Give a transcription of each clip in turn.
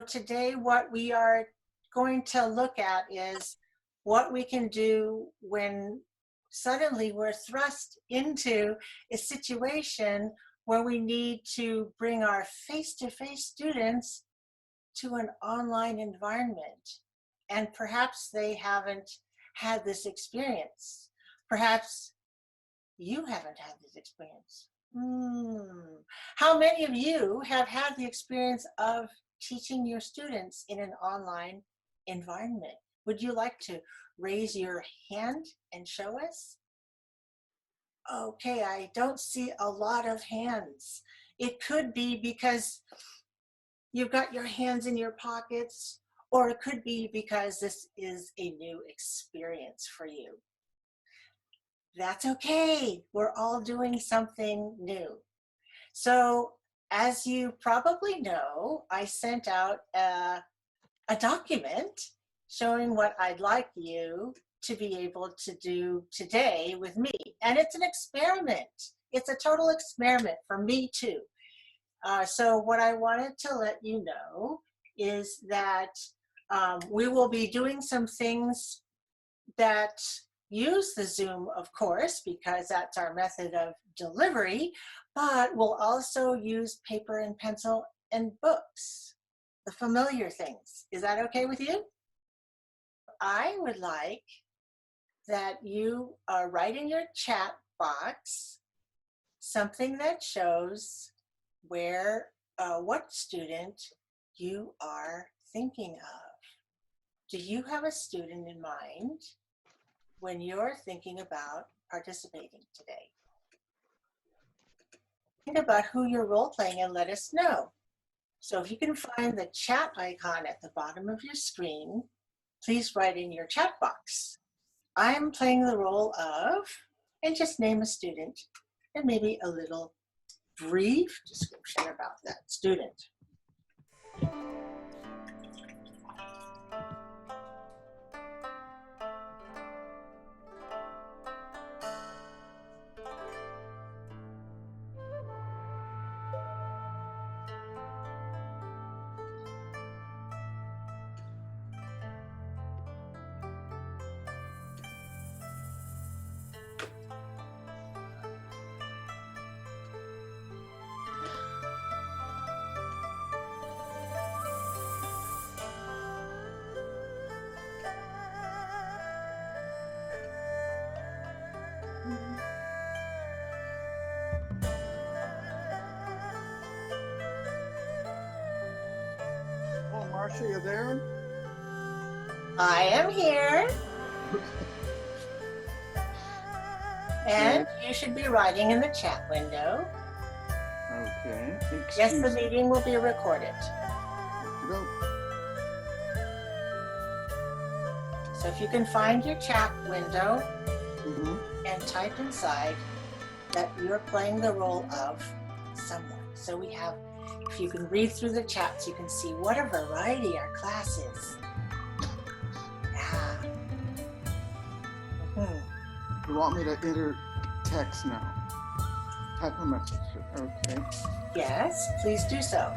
Today, what we are going to look at is what we can do when suddenly we're thrust into a situation where we need to bring our face-to-face students to an online environment. And perhaps they haven't had this experience. Perhaps you haven't had this experience. How many of you have had the experience of teaching your students in an online environment? Would you like to raise your hand and show us? Okay, I don't see a lot of hands. It could be because you've got your hands in your pockets, or it could be because this is a new experience for you. That's okay. We're all doing something new. So as you probably know, I sent out a document showing what I'd like you to be able to do today with me. And it's an experiment. It's a total experiment for me too. So what I wanted to let you know is that we will be doing some things that use the Zoom, of course, because that's our method of delivery, but we'll also use paper and pencil and books, the familiar things. Is that okay with you? I would like that you write in your chat box something that shows where, what student you are thinking of. Do you have a student in mind when you're thinking about participating today? Think about who you're role-playing and let us know. So if you can find the chat icon at the bottom of your screen, please write in your chat box. I'm playing the role of, and just name a student, and maybe a little brief description about that student. Oh, Marsha, you there? I am here. And you should be writing in the chat window. Okay. Yes, the meeting will be recorded. Go. So if you can find your chat window and type inside that you're playing the role of someone. So we have, if you can read through the chats, you can see what a variety our class is. Yeah. You want me to enter text now? Type a message. Okay. Yes, please do so.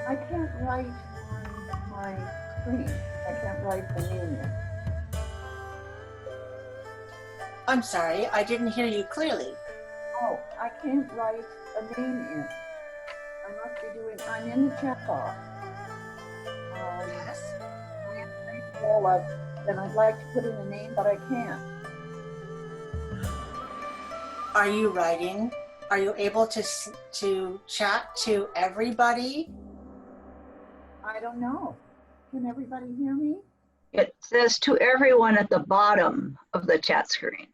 I can't write on my screen. I can't write the name in. I'm sorry, I didn't hear you clearly. Oh, I can't write a name in. I must be doing, I'm in the chat box. Yes. And I'd like to put in a name, but I can't. Are you writing? Are you able to chat to everybody? I don't know. Can everybody hear me? It says to everyone at the bottom of the chat screen.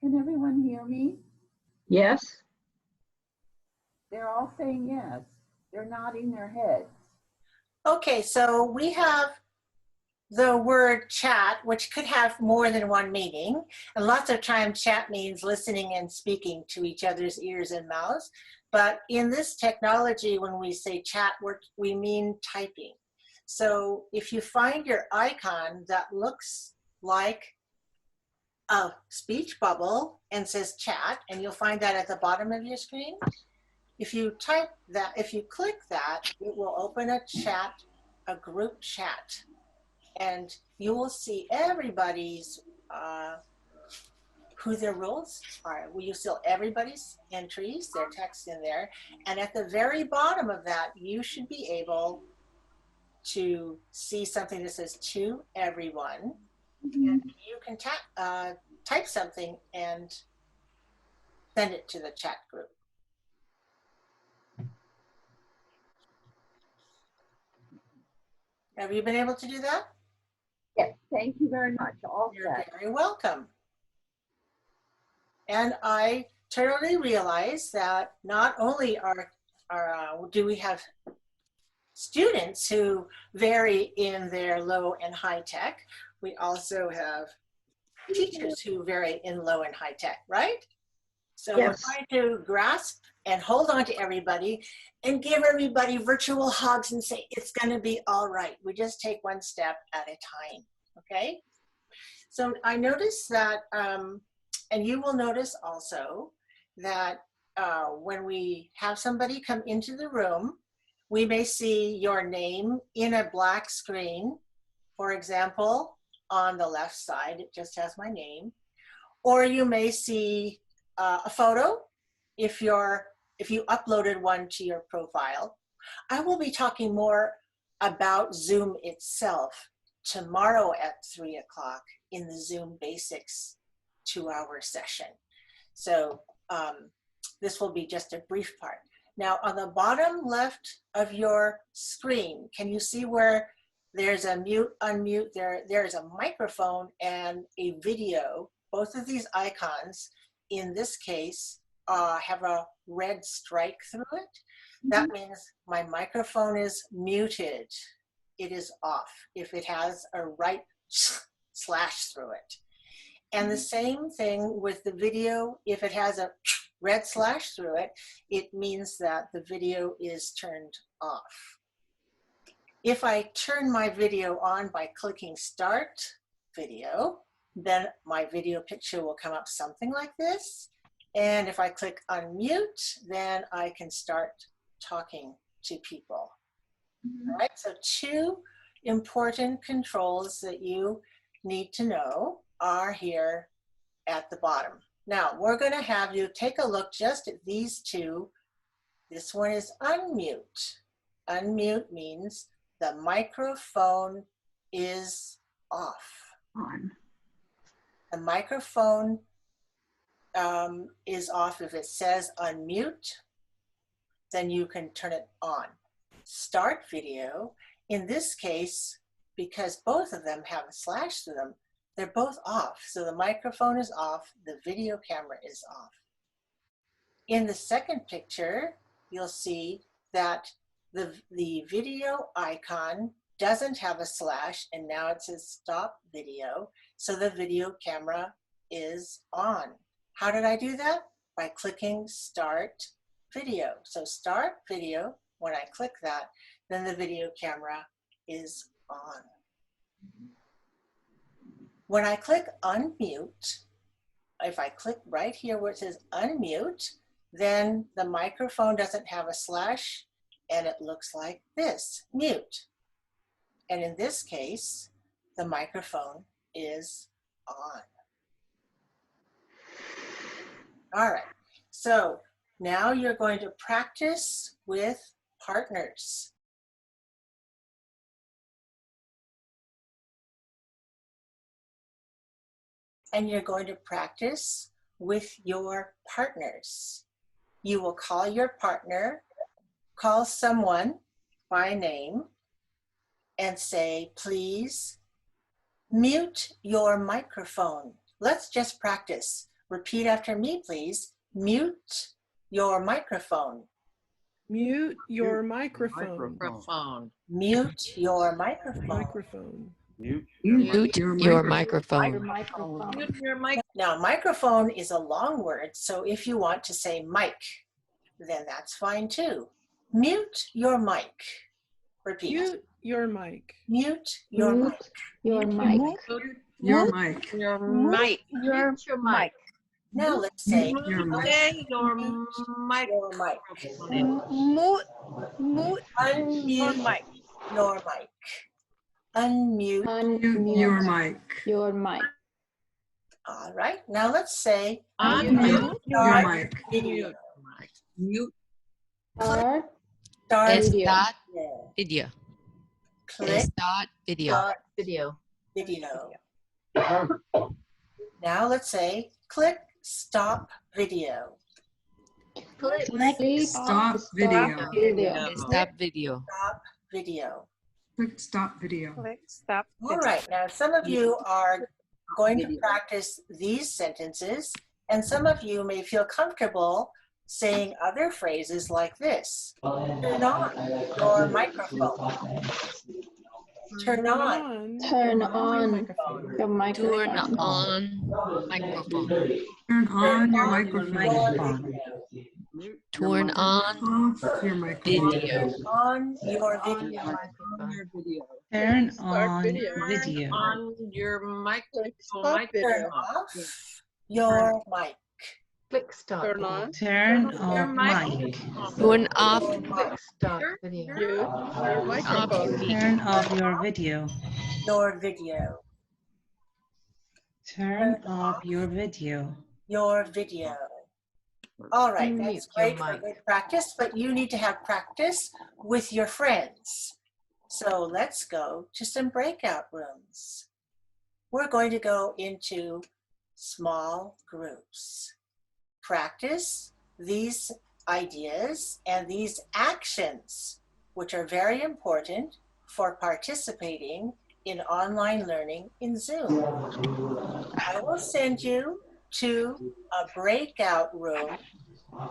Can everyone hear me? Yes? They're all saying yes. They're nodding their heads. Okay, so we have the word chat, which could have more than one meaning. And lots of times chat means listening and speaking to each other's ears and mouths. But in this technology, when we say chat, we mean typing. So if you find your icon that looks like a speech bubble and says chat, and you'll find that at the bottom of your screen. If you type that, if you click that, it will open a chat, a group chat, and you will see everybody's, who their rules are. You see everybody's entries, their text in there, and at the very bottom of that, you should be able to see something that says to everyone. And you can type something and send it to the chat group. Have you been able to do that? Yes, thank you very much. All You're set. very welcome. And I totally realize that not only do we have students who vary in their low and high tech, we also have teachers who vary in low and high tech, right? So Yes. we're trying to grasp and hold on to everybody and give everybody virtual hugs and say, it's gonna be all right. We just take one step at a time, okay? So I noticed that, and you will notice also that when we have somebody come into the room, we may see your name in a black screen. For example, on the left side, it just has my name. Or you may see a photo if you uploaded one to your profile. I will be talking more about Zoom itself tomorrow at 3 o'clock in the Zoom Basics 2-hour session. So this will be just a brief part. Now on the bottom left of your screen, can you see where there's a mute, unmute, there's a microphone and a video. Both of these icons, in this case, have a red strike through it. That means my microphone is muted. It is off if it has a right slash through it. And the same thing with the video. If it has a red slash through it, it means that the video is turned off. If I turn my video on by clicking start video, then my video picture will come up something like this. And if I click unmute, then I can start talking to people. All right, so 2 important controls that you need to know are here at the bottom. Now, we're gonna have you take a look just at these 2. This one is unmute. Unmute means the microphone is off. On. The microphone is off. If it says unmute, then you can turn it on. Start video, in this case, because both of them have a slash through them, they're both off. So the microphone is off, the video camera is off. In the second picture, you'll see that the video icon doesn't have a slash, and now it says stop video, so the video camera is on. How did I do that? By clicking start video. So start video, when I click that, then the video camera is on. When I click unmute, if I click right here where it says unmute, then the microphone doesn't have a slash and it looks like this, mute. And in this case, the microphone is on. All right, so now you're going to practice with partners. And you're going to practice with your partners. You will call your partner, call someone by name, and say, please mute your microphone. Let's just practice. Repeat after me, please. Mute your microphone. Mute your microphone. Microphone. Mute your microphone. Microphone. Mute Your microphone. Mute your mic. Now, microphone is a long word, so if you want to say mic, then that's fine too. Mute your mic. Repeat. Mute your mic. Mute your mic. Your mic. Your mic. Your mic. Your mic. Now let's say Your mic. Okay, your mic. your mic. Mute your Unmute mic. your mic. Unmute. Your mic. Your mic. All right. Now let's say Unmute Your start mic. video. Mute. Start Start Start video. video. Click Start video. start Video. video. Now let's say click stop video. Click. Stop video. video. Stop video. Stop video. Click stop video. Click stop. All right. Now some of you are going to practice these sentences, and some of you may feel comfortable saying other phrases like this. Turn on your microphone. Turn on. Turn your on microphone. your Turn microphone. on microphone. Turn on your microphone. Turn on Off your microphone. video. On your video. Turn Start on video. video. On your microphone. Stop video. Turn off your mic. Click stop. Turn on. Turn Your off mic. Turn off Click stop video. Mute your microphone. Turn off your video. Your video. Turn off your video. Your video. All right, Unmute that's your great for mic. good practice, but you need to have practice with your friends. So let's go to some breakout rooms. We're going to go into small groups. Practice these ideas and these actions, which are very important for participating in online learning in Zoom. I will send you to a breakout room,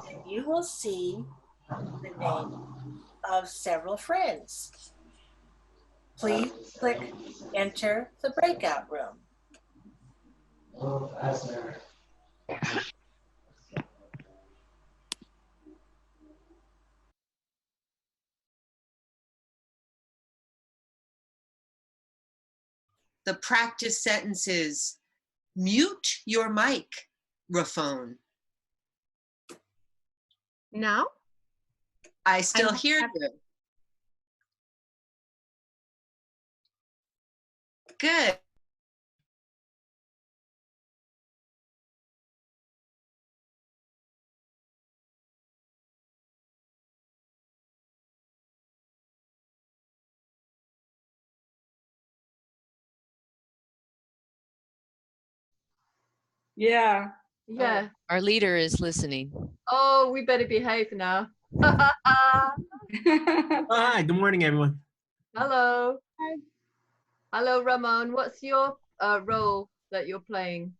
and you will see the name of several friends. Please click enter the breakout room. The practice sentences: mute your microphone. Now? I still hear you. Good. Yeah. Yeah. Our leader is listening. Oh, we better behave now. Hi, good morning, everyone. Hello. Hello, Ramon. What's your role that you're playing?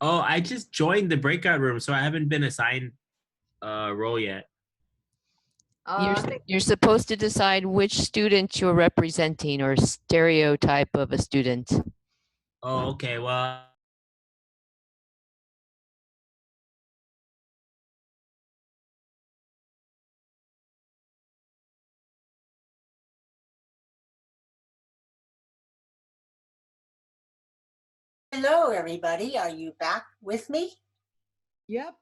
Oh, I just joined the breakout room, so I haven't been assigned a role yet. I think You're supposed to decide which student you're representing or stereotype of a student. Oh, okay. Well, Hello, everybody. Are you back with me? Yep.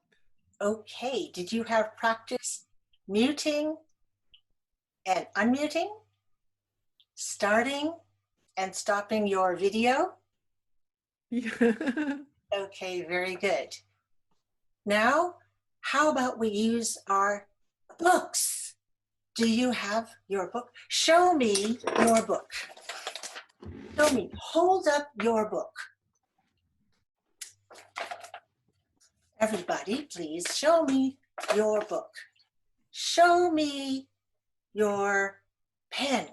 Okay. Did you have practice muting and unmuting? Starting and stopping your video? Okay, very good. Now, how about we use our books? Do you have your book? Show me your book. Show me. Hold up your book. Everybody, please show me your book. Show me your pen.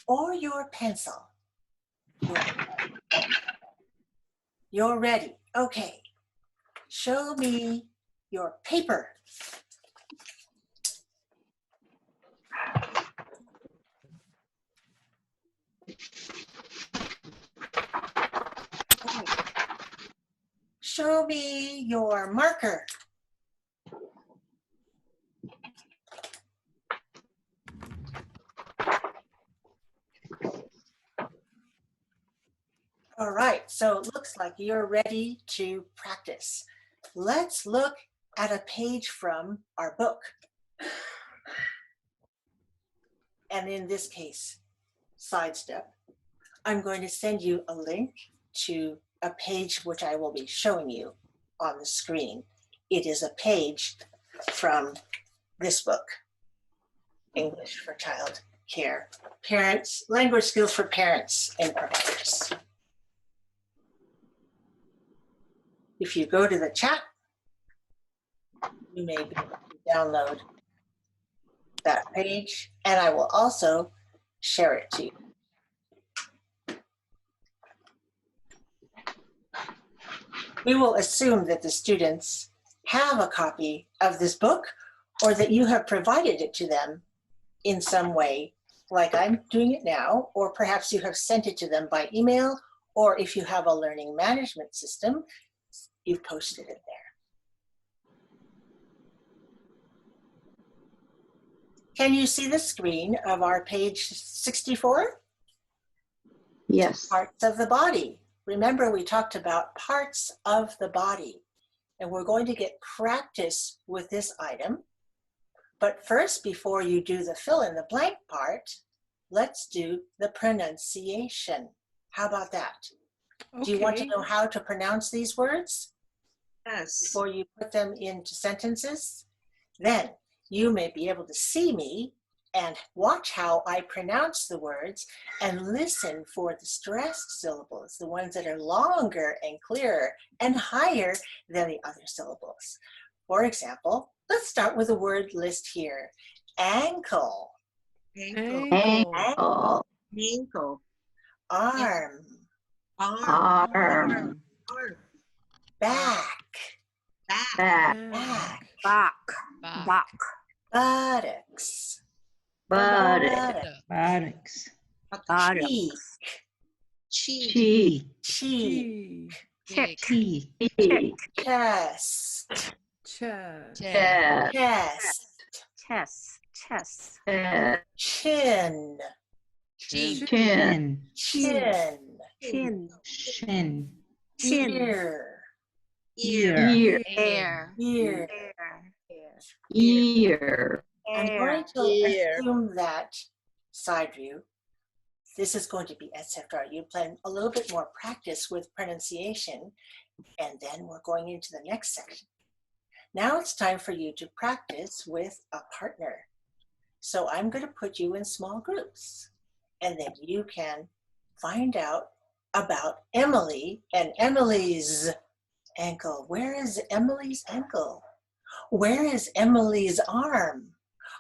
Or your pencil. You're ready. Okay. Show me your paper. Show me your marker. All right, so it looks like you're ready to practice. Let's look at a page from our book. And in this case, sidestep, I'm going to send you a link to a page which I will be showing you on the screen. It is a page from this book, English for Child Care, Parents, Language Skills for Parents and Providers. If you go to the chat, you may be able to download that page, and I will also share it to you. We will assume that the students have a copy of this book or that you have provided it to them in some way, like I'm doing it now, or perhaps you have sent it to them by email, or if you have a learning management system, you've posted it there. Can you see the screen of our page 64? Yes. Parts of the body. Remember, we talked about parts of the body, and we're going to get practice with this item. But first, before you do the fill in the blank part, let's do the pronunciation. How about that? Okay. Do you want to know how to pronounce these words Yes. before you put them into sentences? Then you may be able to see me and watch how I pronounce the words and listen for the stressed syllables, the ones that are longer and clearer and higher than the other syllables. For example, let's start with the word list here. Ankle, Ankle. Ankle. Ankle. arm, Arm. Arm. back, Back. Back. Back. Back. buttocks, Buttocks. Buttocks. cheek, Cheek. cheek, Cheek. Teeth. chest, Chest. Chest. chest, Chest. chin, Chin. Chin. chin, Chin. Shin. ear, Ear. Air. ear. Ear. I'm going to assume that side view, this is going to be etc. You plan a little bit more practice with pronunciation, and then we're going into the next section. Now it's time for you to practice with a partner. So I'm going to put you in small groups, and then you can find out about Emily and Emily's ankle. Where is Emily's ankle? Where is Emily's arm?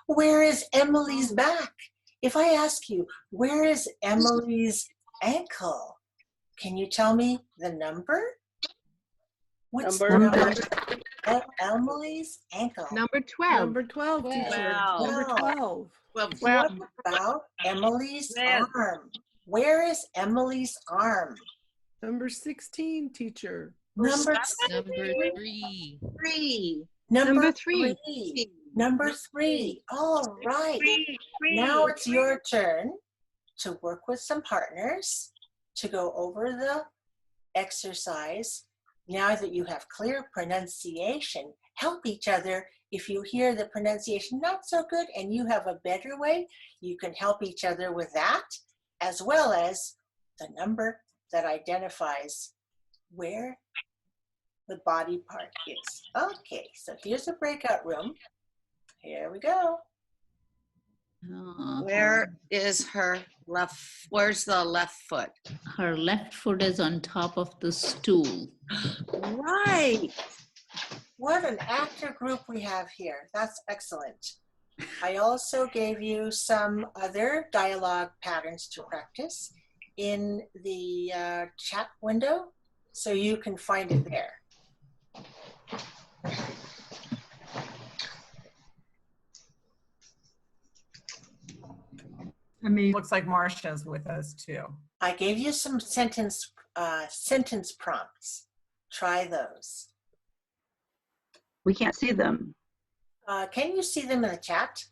Where is Emily's back? If I ask you, where is Emily's ankle? Can you tell me the number? What's the number? Emily's ankle. Number 12. Number 12, teacher. Wow. Number 12. Well, What about Emily's arm? Where is Emily's arm? Number 16, teacher. Number Number 3. Three. Number three. three. Number 3. All right. Now it's your turn to work with some partners to go over the exercise. Now that you have clear pronunciation, help each other. If you hear the pronunciation not so good and you have a better way, you can help each other with that, as well as the number that identifies where the body part is. Okay, so here's a breakout room. Here we go. Where is her left? Where's the left foot? Her left foot is on top of the stool. Right. What an active group we have here. That's excellent. I also gave you some other dialogue patterns to practice in the chat window, so you can find it there. I mean, looks like Marsha's with us too. I gave you some sentence prompts. Try those. We can't see them. Can you see them in the chat?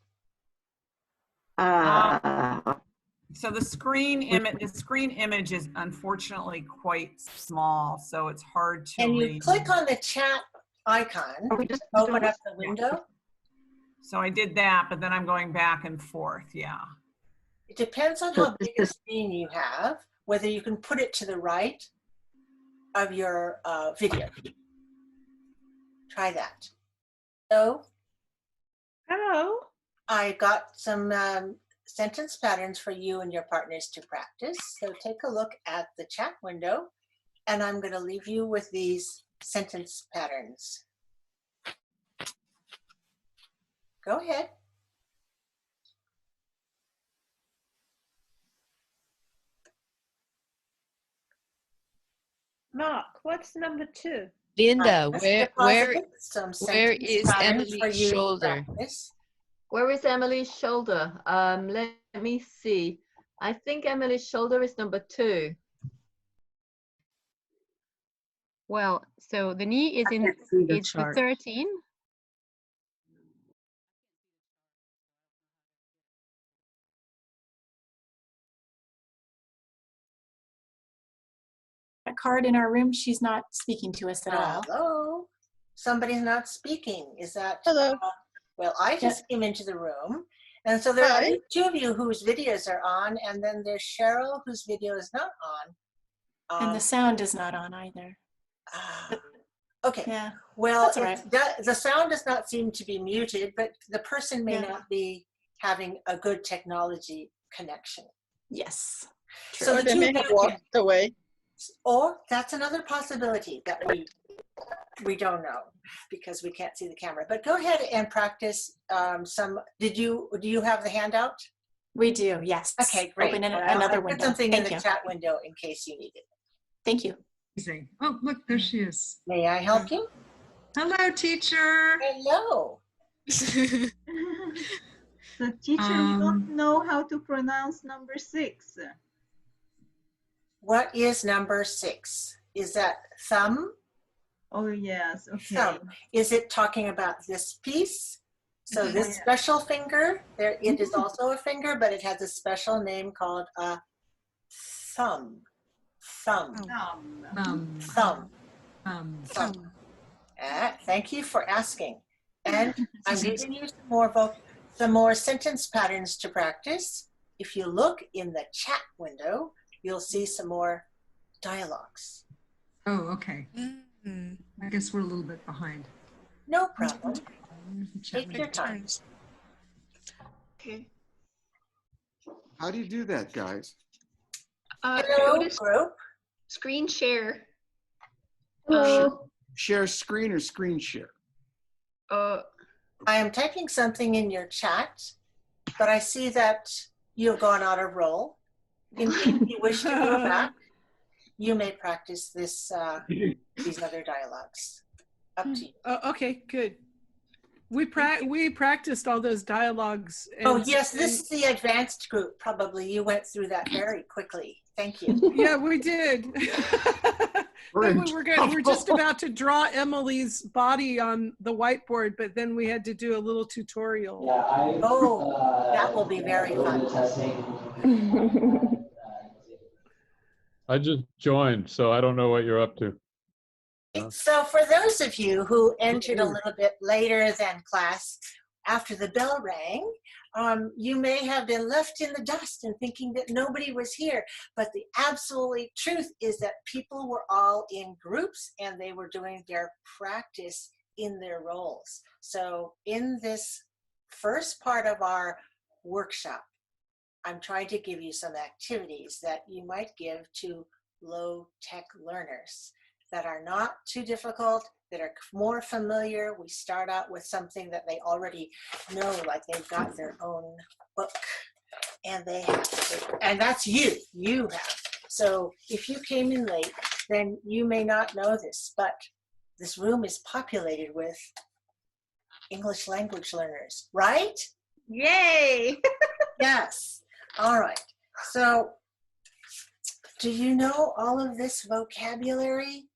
So the screen image is unfortunately quite small, so it's hard to And you read. click on the chat icon, open up the window. So I did that, but then I'm going back and forth. Yeah. It depends on how big a screen you have, whether you can put it to the right of your video. Try that. So, Hello. I got some sentence patterns for you and your partners to practice. So take a look at the chat window, and I'm going to leave you with these sentence patterns. Go ahead. Mark, what's number 2? Linda, where is Emily's shoulder? Where is Emily's shoulder? Let me see. I think Emily's shoulder is number 2. Well, so the knee is in is for 13. A card in our room, she's not speaking to us at all. Hello. Somebody's not speaking. Is that? Hello. Well, I just came into the room. And so there are two of you whose videos are on, and then there's Cheryl whose video is not on. And the sound is not on either. Okay. Yeah. Well, That's all right. the sound does not seem to be muted, but the person may Yeah. not be having a good technology connection. Yes. So Or the they two may of have you walked away. Or that's another possibility that we don't know because we can't see the camera. But go ahead and practice some. Do you have the handout? We do, yes. Okay, great. Open I another put window. something Thank in you. the chat window in case you need it. Thank you. Amazing. Oh, look, there she is. May I help you? Hello, teacher. Hello. So teacher, we don't know how to pronounce number 6. What is number 6? Is that thumb? Oh, yes. Okay. Thumb. Is it talking about this piece? So this special finger, there it is also a finger, but it has a special name called a thumb. Thumb. Thumb. Thumb. Thank you for asking. And I'm giving you some more sentence patterns to practice. If you look in the chat window, you'll see some more dialogues. Oh, okay. I guess we're a little bit behind. No problem. Take your time. Okay. How do you do that, guys? Hello, group. Screen share. Share screen or screen share? I am typing something in your chat, but I see that you've gone out of roll. In case you wish to go back, you may practice this these other dialogues. Up to you. Okay, good. We practiced all those dialogues. Oh yes, this is the advanced group. Probably you went through that very quickly. Thank you. Yeah, we did. We're just about to draw Emily's body on the whiteboard, but then we had to do a little tutorial. Oh, that will be very fun. I just joined, so I don't know what you're up to. So for those of you who entered a little bit later than class, after the bell rang, you may have been left in the dust and thinking that nobody was here. But the absolute truth is that people were all in groups and they were doing their practice in their roles. So in this first part of our workshop, I'm trying to give you some activities that you might give to low-tech learners that are not too difficult, that are more familiar. We start out with something that they already know, like they've got their own book, and and that's you have. So if you came in late, then you may not know this, but this room is populated with English language learners, right? Yay! Yes. All right. So do you know all of this vocabulary?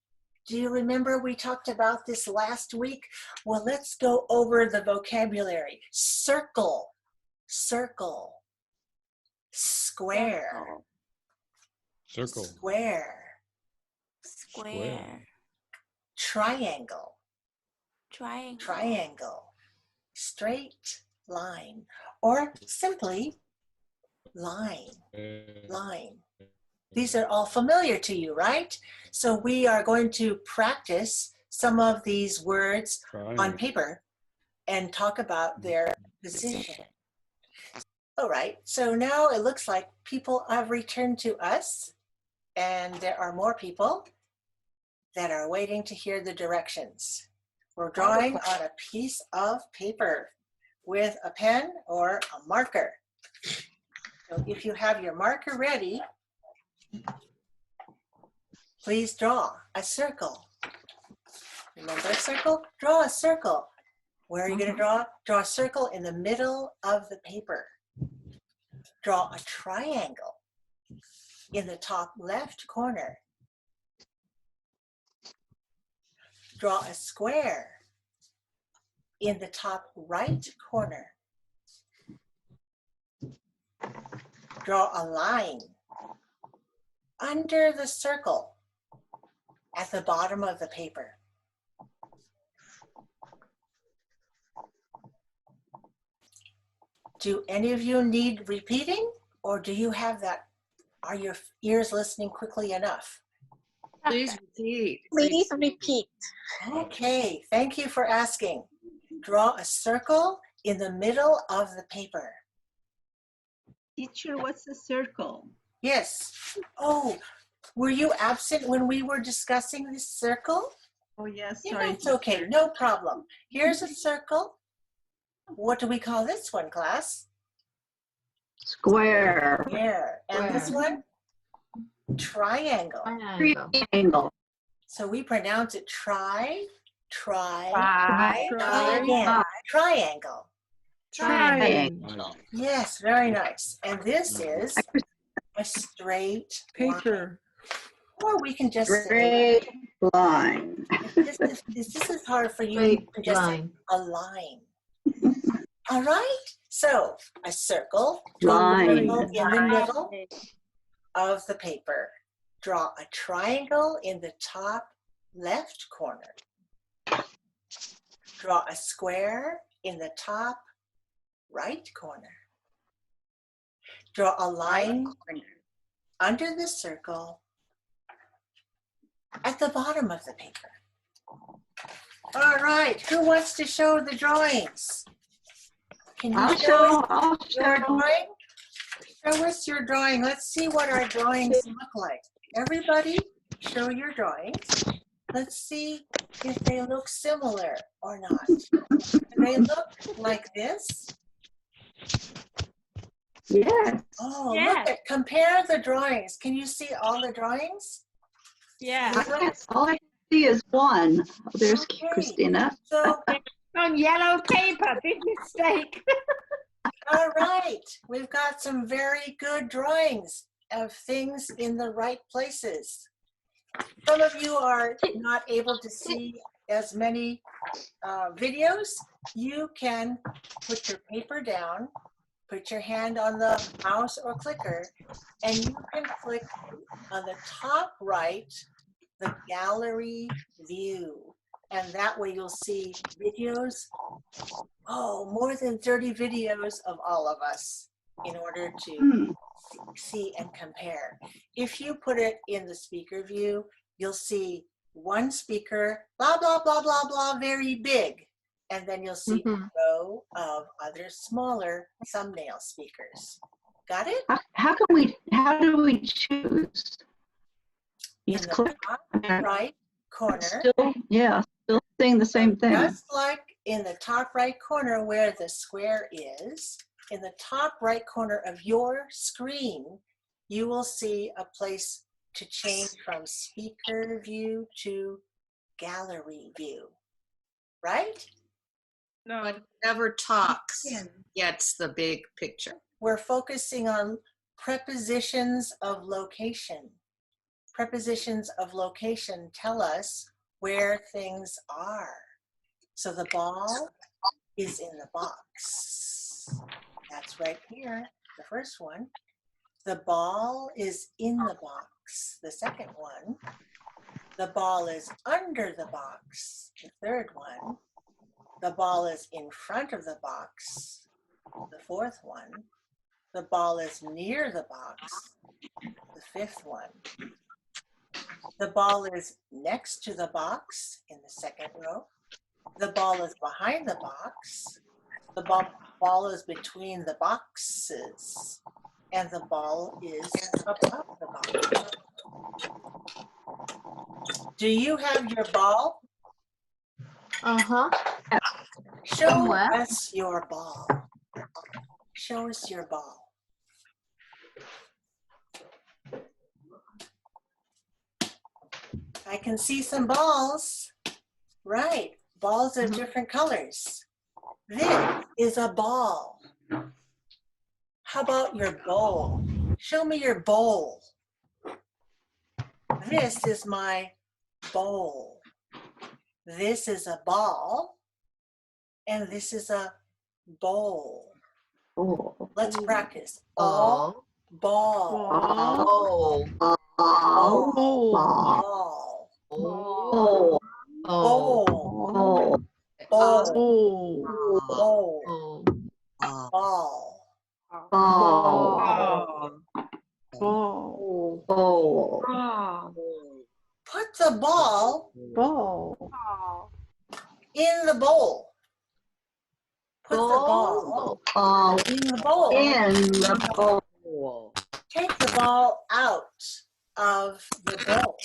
Do you remember we talked about this last week? Well, let's go over the vocabulary. Circle, circle, Square. Circle. Square. Square. Triangle. Triangle. Triangle. Straight line. Or simply line. Line. These are all familiar to you, right? So we are going to practice some of these words on paper and talk about their position. All right, so now it looks like people have returned to us, and there are more people that are waiting to hear the directions. We're drawing on a piece of paper with a pen or a marker. So if you have your marker ready, please draw a circle. Remember a circle? Draw a circle. Where are you going to draw? Draw a circle in the middle of the paper. Draw a triangle in the top left corner. Draw a square in the top right corner. Draw a line under the circle at the bottom of the paper. Do any of you need repeating, or do you have that? Are your ears listening quickly enough? Please repeat. Please repeat. Okay, thank you for asking. Draw a circle in the middle of the paper. Teacher, what's a circle? Yes. Oh, were you absent when we were discussing this circle? Oh, yes, Yeah, sorry. that's okay, no problem. Here's a circle. What do we call this one, class? Square. Square. And this one? Triangle. Triangle. So we pronounce it try Triangle. Triangle. Triangle. Yes, very nice. And this is a straight Paper. line. Or we can just say, Straight line. this is hard for you, you can just say a line. All right, so a circle, draw a circle in the middle of the paper. Draw a triangle in the top left corner. Draw a square in the top right corner. Draw a line under the circle at the bottom of the paper. All right, who wants to show the drawings? Can you show us your drawing? Show us your drawing. Let's see what our drawings look like. Everybody, show your drawings. Let's see if they look similar or not. Do they look like this? Yes. Oh, look at, compare the drawings. Can you see all the drawings? Yeah. All I see is one. Oh, there's Christina. So on yellow paper, big mistake. all right, we've got some very good drawings of things in the right places. Some of you are not able to see as many videos. You can put your paper down, put your hand on the mouse or clicker, and you can click on the top right, the gallery view. And that way you'll see videos, more than 30 videos of all of us in order to see and compare. If you put it in the speaker view, you'll see one speaker, blah, blah, blah, blah, blah, very big. And then you'll see a row of other smaller thumbnail speakers. Got it? How do we choose? In the top right corner. Still saying the same thing. Just like in the top right corner where the square is, in the top right corner of your screen, you will see a place to change from speaker view to gallery view, right? No. But whoever talks gets the big picture. We're focusing on prepositions of location. Prepositions of location tell us where things are. So the ball is in the box. That's right here, the first one. The ball is in the box, the second one. The ball is under the box, the third one. The ball is in front of the box, the fourth one. The ball is near the box, the fifth one. The ball is next to the box in the second row. The ball is behind the box. The ball is between the boxes. And the ball is above the box. Do you have your ball? Uh-huh. Show us your ball. Show us your ball. I can see some balls. Right, balls of different colors. This is a ball. How about your bowl? Show me your bowl. This is my bowl. This is a ball, and this is a bowl. Let's practice. Ball, ball, Oh. ball, Oh. ball, ball, ball, ball, ball. Put the ball in the bowl. Put the ball in the bowl. Take the ball out of the bowl.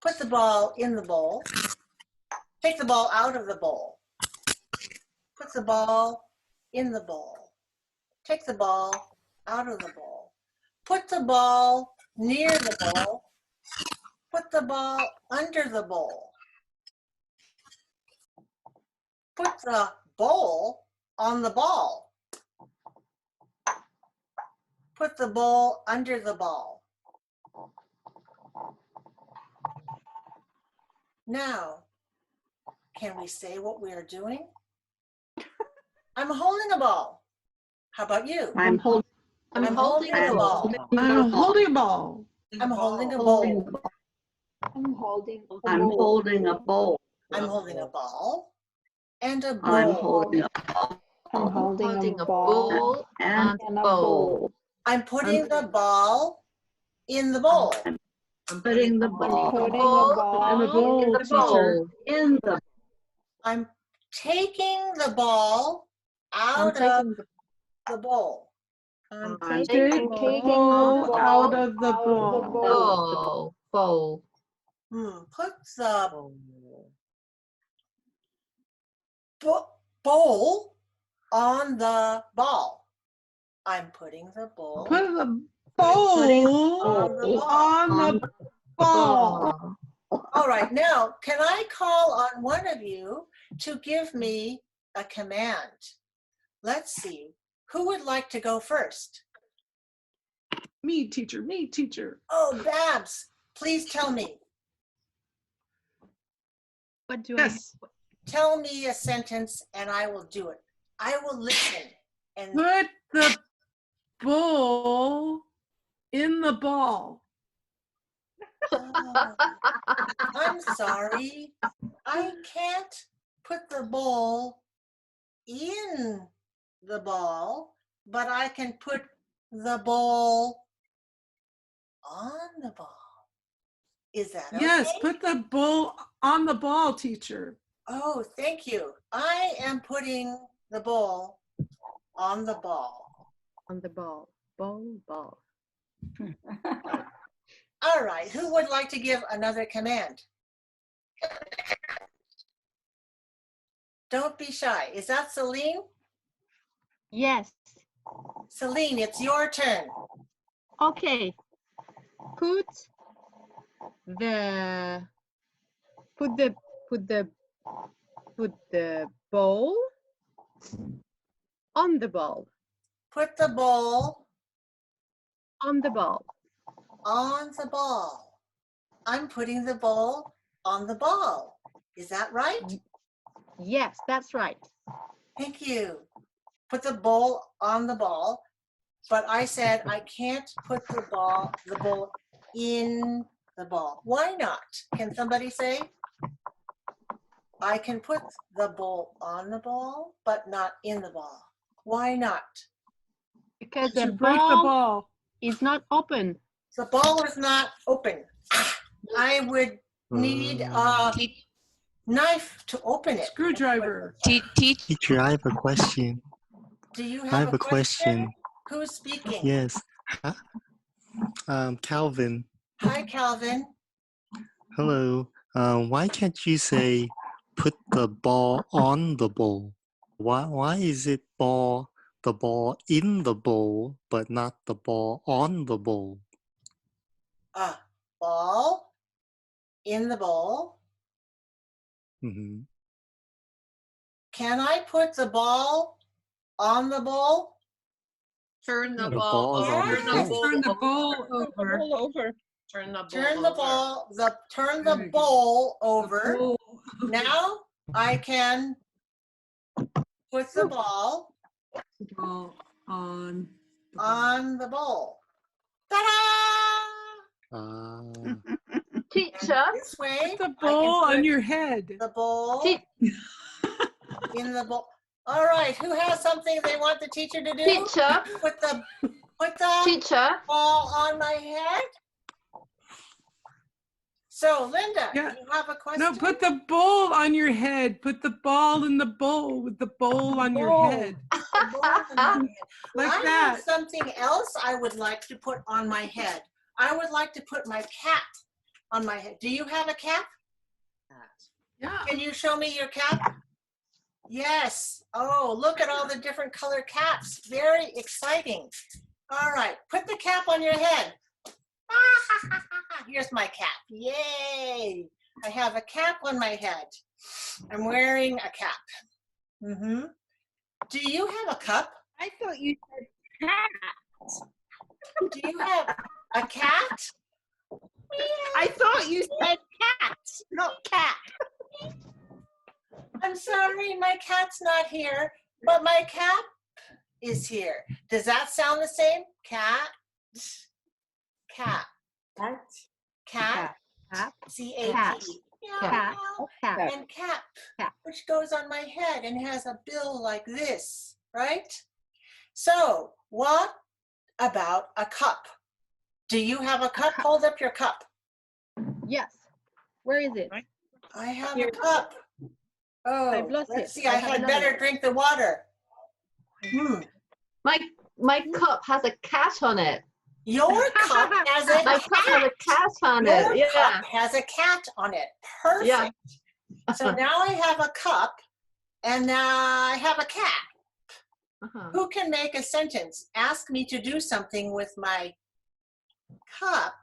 Put the ball in the bowl. Take the ball out of the bowl. Put the ball in the bowl. Take the ball out of the bowl. Put the ball near the bowl. Put the ball under the bowl. Put the bowl on the ball. Put the bowl under the ball. Now, can we say what we are doing? I'm holding a ball. How about you? I'm holding a ball. I'm holding a ball. I'm holding a bowl. I'm holding a I'm bowl. holding a bowl. I'm holding a ball and a bowl. I'm holding a ball bowl and a bowl. I'm putting the ball in the bowl. I'm putting the ball Putting a ball In the bowl, in the teacher. in the I'm taking the ball out of the bowl. I'm Take taking the ball ball out of the out bowl. of the bowl. Bowl. Put the bowl on the ball. I'm putting the bowl Put the bowl on the ball. All right, now, can I call on one of you to give me a command? Let's see, who would like to go first? Me, teacher, me, teacher. Oh, Babs, please tell me. What do Yes. Tell me a sentence and I will do it. I will listen. And Put the bowl in the ball. I'm sorry, I can't put the bowl in the ball, but I can put the bowl on the ball. Is that okay? Yes, put the bowl on the ball, teacher. Oh, thank you. I am putting the bowl on the ball. On the ball. Ball. All right, who would like to give another command? Don't be shy. Is that Celine? Yes. Celine, it's your turn. Okay. Put the bowl on the ball. Put the bowl on the ball. On the ball. I'm putting the bowl on the ball. Is that right? Yes, that's right. Thank you. Put the bowl on the ball. but I said I can't put the ball in the ball. Why not? Can somebody say? I can put the ball on the ball, but not in the ball. Why not? Because To the break the ball ball. is not open. The ball is not open. I would need a knife to open it. Screwdriver. Teacher, I have a question. Do you I have have a a question. Who's speaking? Yes. Calvin. Hi, Calvin. Hello. Why can't you say put the ball on the bowl? Why is it the ball in the bowl, but not the ball on the bowl? Ball in the bowl. Mm-hmm. Can I put the ball on the bowl? Turn the The ball ball is over. on the Turn the bowl. bowl Turn the over. bowl over. Turn the Turn bowl the over. turn the bowl over. Bowl. Now I can put the ball Ball on. on the bowl. Ta-da! Teacher, This way. Put the bowl I can on put your head. the bowl in the bowl. All right, who has something they want the teacher to do? Teacher. Put the Teacher. ball on my head. So, Linda, Yeah. you have a question? No, put the bowl on your head. Put the ball in the bowl with the bowl on your head. Like I that. have something else I would like to put on my head. I would like to put my cap on my head. Do you have a cap? Yeah. Can you show me your cap? Yes. Oh, look at all the different color caps. Very exciting. All right, put the cap on your head. Here's my cap. Yay! I have a cap on my head. I'm wearing a cap. Mm-hmm. Do you have a cup? I thought you said cat. Do you have a cat? I thought you said cat, not cat. I'm sorry, my cat's not here, but my cap is here. Does that sound the same? Cat. Cat. Cat. C-A-T. Cat. Cat. And cap, which goes on my head and has a bill like this, right? So, what about a cup? Do you have a cup? Hold up your cup. Yes. Where is it? I have a cup. Oh, I've lost let's it. see. I have had another better one. drink the water. My cup has a cat on it. Your cup has a My cup has a cat on Your it. Yeah. cup has a cat on it. Perfect. Yeah. So now I have a cup and now I have a cat. Who can make a sentence? Ask me to do something with my cup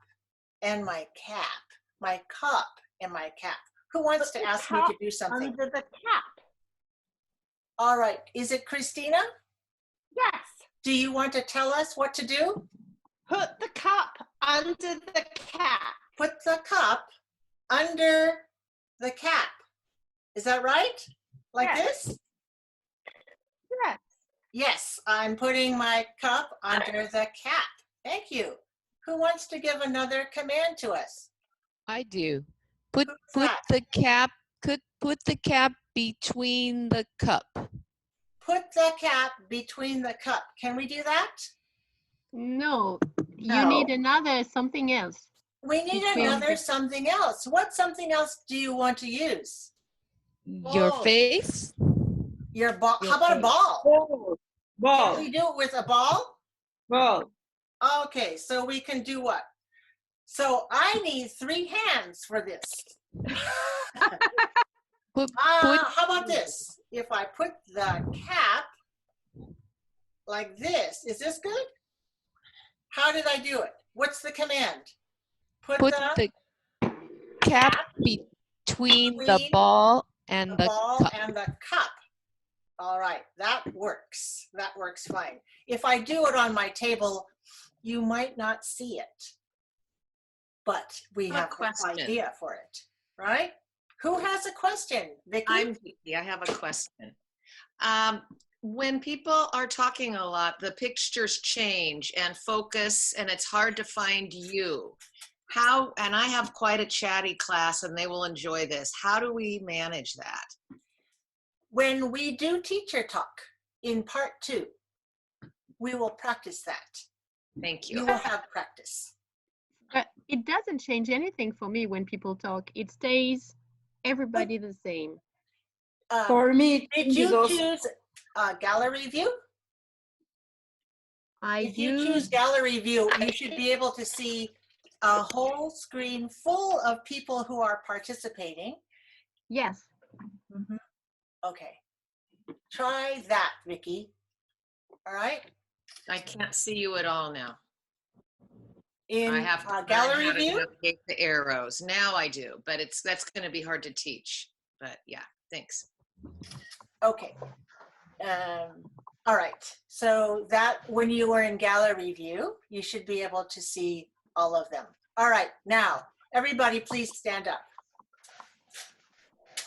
and my cap. My cup and my cap. Who wants to ask me to do something? Under the cap. All right. Is it Christina? Yes. Do you want to tell us what to do? Put the cup under the cap. Put the cup under the cap. Is that right? Like this? Yes. Yes, I'm putting my cup under the cap. Thank you. Who wants to give another command to us? I do. Put that? the cap. Put the cap between the cup. Put the cap between the cup. Can we do that? No. You No. need another something else. We need Between another the- something else. What something else do you want to use? Your face. Your ball. Your How about a face. ball? Ball. Can we do it with a ball? Ball. Okay, so we can do what? So I need 3 hands for this. How about this? If I put the cap like this, is this good? How did I do it? What's the command? Put the cap between the ball and the ball cup. and the cup. All right, that works. That works fine. If I do it on my table, you might not see it. But we have an idea for it, right? Who has a question? Vicky? I'm Vicky. I have a question. When people are talking a lot, the pictures change and focus, and it's hard to find you. How, and I have quite a chatty class and they will enjoy this. How do we manage that? When we do teacher talk in part 2, we will practice that. Thank you. You will have practice. But it doesn't change anything for me when people talk. It stays everybody the same. For me, did you choose gallery view? If you choose gallery view, you should be able to see a whole screen full of people who are participating. Yes. Mm-hmm. Okay. Try that, Vicky. All right. I can't see you at all now. In I have to gallery learn how view? to navigate the arrows. Now I do, but that's going to be hard to teach. But yeah, thanks. Okay. All right. So that when you were in gallery view, you should be able to see all of them. All right. Now, everybody, please stand up.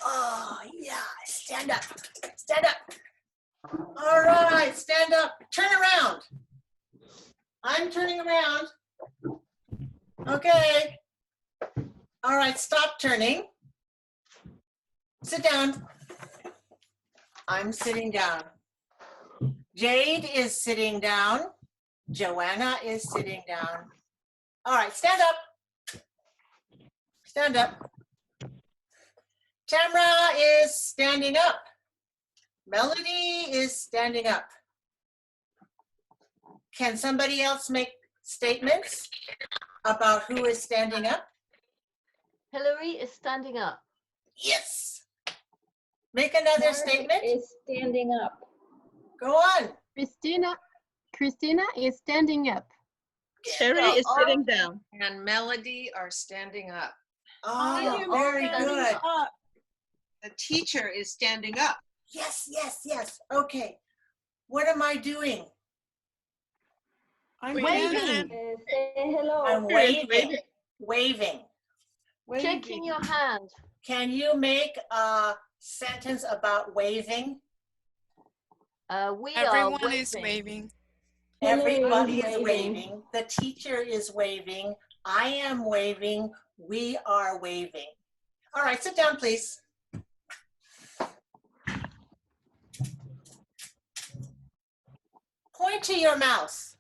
Oh, yeah. Stand up. Stand up. All right. Stand up. Turn around. I'm turning around. Okay. All right. Stop turning. Sit down. I'm sitting down. Jade is sitting down. Joanna is sitting down. All right, stand up. Stand up. Tamra is standing up. Melody is standing up. Can somebody else make statements about who is standing up? Hillary is standing up. Yes. Make another statement. Is standing up. Go on. Christina is standing up. Sherry is sitting down. And Melody are standing up. Oh, very good. Up. The teacher is standing up. Yes, yes, yes. Okay. What am I doing? I'm Waving. Say hello. I'm waving. Waving. Shaking your hand. Can you make a sentence about waving? Everyone is waving. Everybody is waving. The teacher is waving. I am waving. We are waving. All right, sit down, please. Point to your mouse.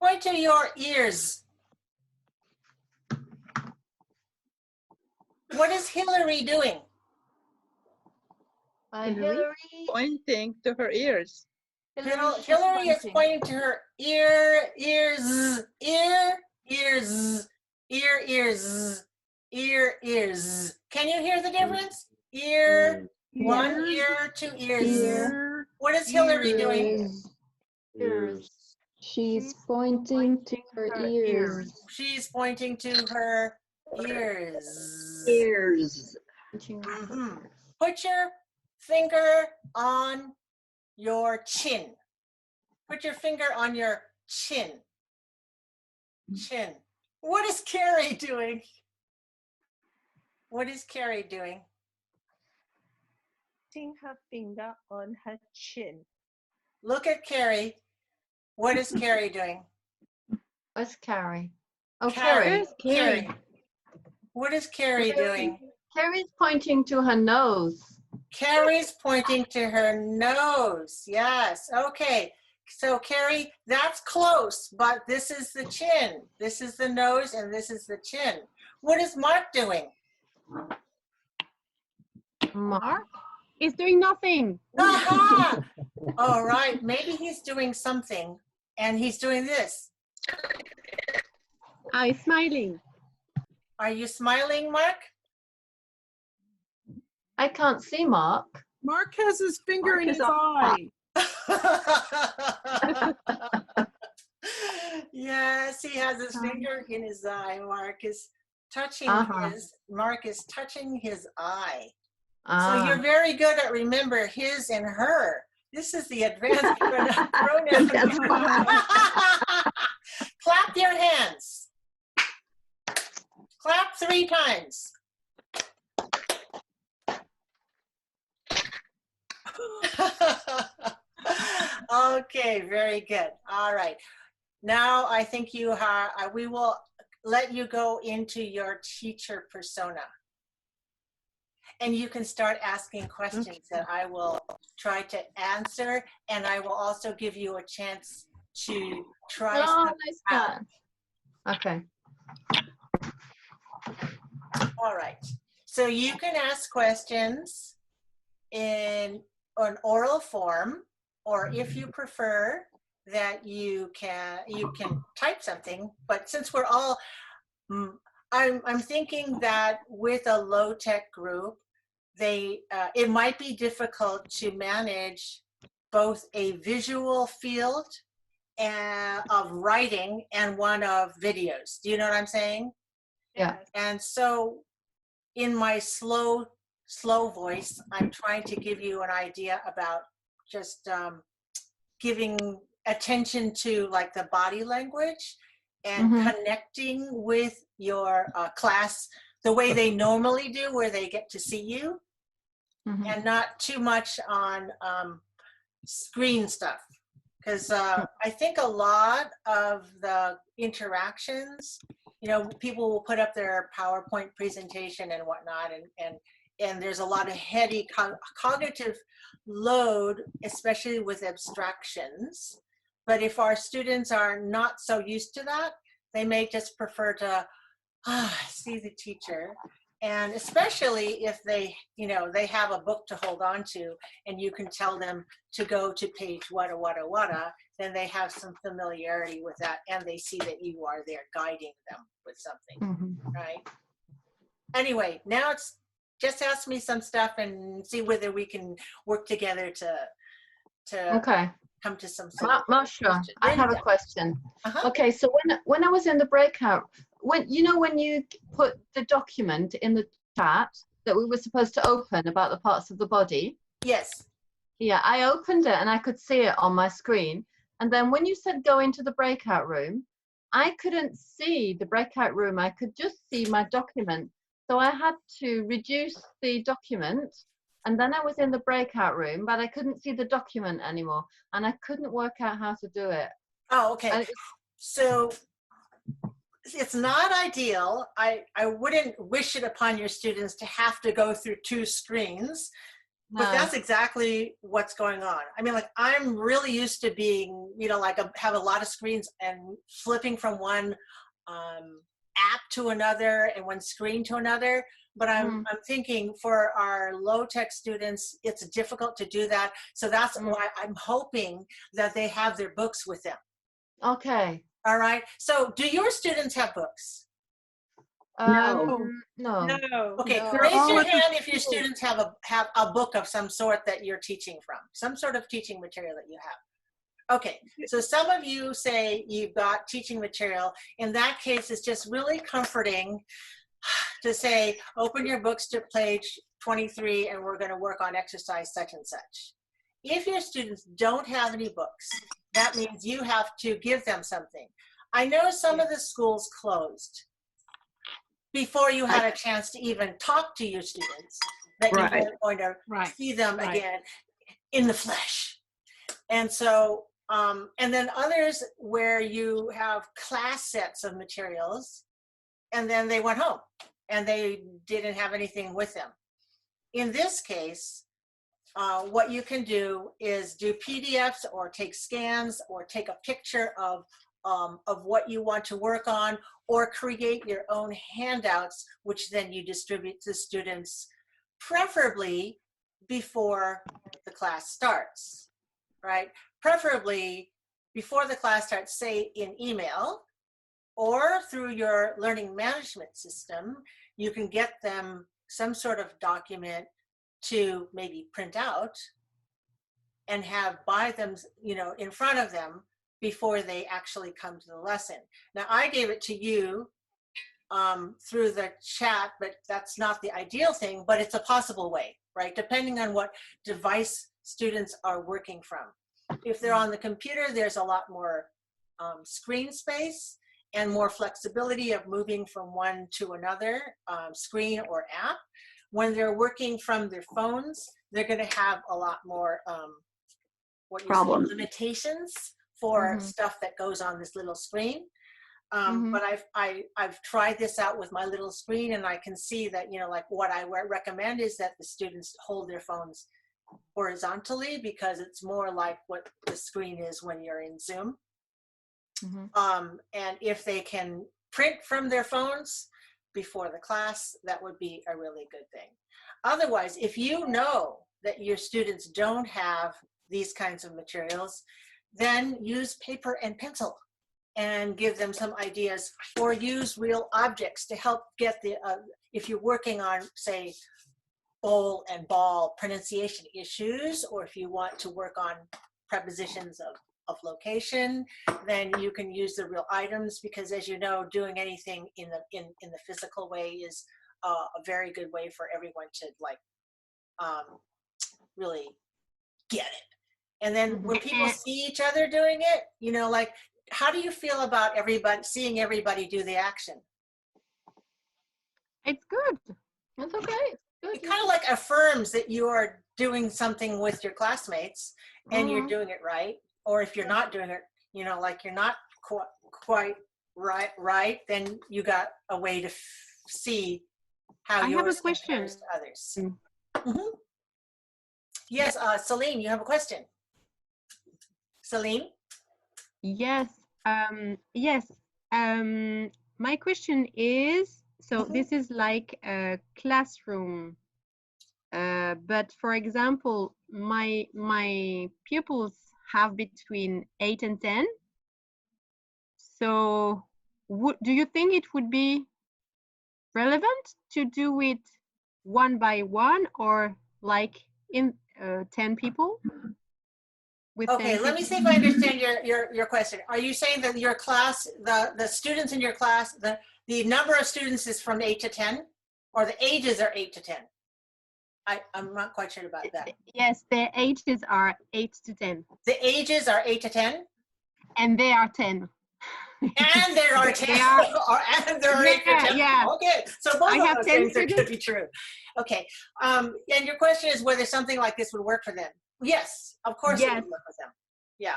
Point to your ears. What is Hillary doing? Hillary pointing to her ears. Hillary is pointing to her ears, ears, ears. Can you hear the difference? Ear, one ear, 2 ears. Ear. What is Hillary doing? Ears. She's pointing to her ears. She's pointing to her ears. Ears. Mhm. Put your finger on your chin. Put your finger on your chin. Chin. What is Carrie doing? What is Carrie doing? Putting her finger on her chin. Look at Carrie. What is Carrie doing? Where's Carrie? Oh, Carrie. Carrie. Carrie. What is Carrie doing? Carrie's pointing to her nose. Carrie's pointing to her nose. Yes. Okay. So Carrie, that's close, but this is the chin. This is the nose and this is the chin. What is Mark doing? Mark is doing nothing. Aha! All right. Maybe he's doing something and he's doing this. I'm smiling. Are you smiling, Mark? I can't see Mark. Mark has his finger in his eye. Yes, he has his finger in his eye. Mark is touching his eye. So you're very good at remember his and her. This is the advanced pronoun. Clap your hands. Clap 3 times. Okay, very good. All right. Now I think we will let you go into your teacher persona. And you can start asking questions that I will try to answer, and I will also give you a chance to try Oh, some nice out. one. Okay. All right. So you can ask questions in an oral form, or if you prefer that you can type something. But since we're all, I'm thinking that with a low-tech group, it might be difficult to manage both a visual field of writing and one of videos. Do you know what I'm saying? Yeah. And so in my slow voice, I'm trying to give you an idea about just giving attention to like the body language and connecting with your class the way they normally do, where they get to see you, and not too much on screen stuff. Because I think a lot of the interactions, people will put up their PowerPoint presentation and whatnot, and there's a lot of heady cognitive load, especially with abstractions. But if our students are not so used to that, they may just prefer to see the teacher. And especially if they have a book to hold on to, and you can tell them to go to page wada, then they have some familiarity with that, and they see that you are there guiding them with something, right? Anyway, now it's just ask me some stuff and see whether we can work together to Okay. come to some Marsha, I have a question. Okay, so when I was in the breakout, when you put the document in the chat that we were supposed to open about the parts of the body. Yes. Yeah, I opened it and I could see it on my screen. And then when you said go into the breakout room, I couldn't see the breakout room. I could just see my document. So I had to reduce the document, and then I was in the breakout room, but I couldn't see the document anymore, and I couldn't work out how to do it. Oh, okay. So it's not ideal. I wouldn't wish it upon your students to have to go through two screens, but that's exactly what's going on. I mean, like, I'm really used to being, have a lot of screens and flipping from one app to another and one screen to another. But I'm thinking for our low-tech students, it's difficult to do that. So that's why I'm hoping that they have their books with them. Okay. All right. So do your students have books? No. Okay, No. raise your hand if your students have a book of some sort that you're teaching from, some sort of teaching material that you have. Okay, so some of you say you've got teaching material. In that case, it's just really comforting to say, open your books to page 23 and we're going to work on exercise such and such. If your students don't have any books, that means you have to give them something. I know some of the schools closed before you had a chance to even talk to your students, that you weren't going to see them again in the flesh. And so, and then others where you have class sets of materials, and then they went home and they didn't have anything with them. In this case, what you can do is do PDFs or take scans or take a picture of what you want to work on, or create your own handouts, which then you distribute to students, preferably before the class starts, right? Preferably before the class starts, say in email, or through your learning management system, you can get them some sort of document to maybe print out and have by them, in front of them before they actually come to the lesson. Now, I gave it to you through the chat, but that's not the ideal thing, but it's a possible way, right? Depending on what device students are working from. If they're on the computer, there's a lot more screen space and more flexibility of moving from one to another screen or app. When they're working from their phones, they're going to have a lot more what you say, Problems. limitations for stuff that goes on this little screen. But I've tried this out with my little screen, and I can see that, you know, like what I recommend is that the students hold their phones horizontally, because it's more like what the screen is when you're in Zoom. And if they can print from their phones before the class, that would be a really good thing. Otherwise, if you know that your students don't have these kinds of materials, then use paper and pencil and give them some ideas, or use real objects to help get the, if you're working on, say, bowl and ball pronunciation issues, or if you want to work on prepositions of location, then you can use the real items, because as you know, doing anything in the physical way is a very good way for everyone to like really get it. And then when people see each other doing it, you know, like, how do you feel about seeing everybody do the action? It's good. It's okay. It kind of like affirms that you are doing something with your classmates and you're doing it right. Or if you're not doing it, you know, like you're not quite right, then you got a way to see how yours compares to others. Yes, Celine, you have a question. Celine? Yes. Yes. My question is, so this is like a classroom, but for example, my pupils have between 8 and 10. So do you think it would be relevant to do it one by one, or like in 10 people? Okay, let me see if I understand your question. Are you saying that your class, the students in your class, the number of students is from 8 to 10, or the ages are 8 to 10? I'm not quite sure about that. Yes, their ages are 8 to 10. The ages are 8 to 10? And they are 10. And there are 10. And there are 8 to 10. Yeah. Okay, so both I of those things could be true. Okay, and your question is whether something like this would work for them. Yes, of course it would work with them. Yeah,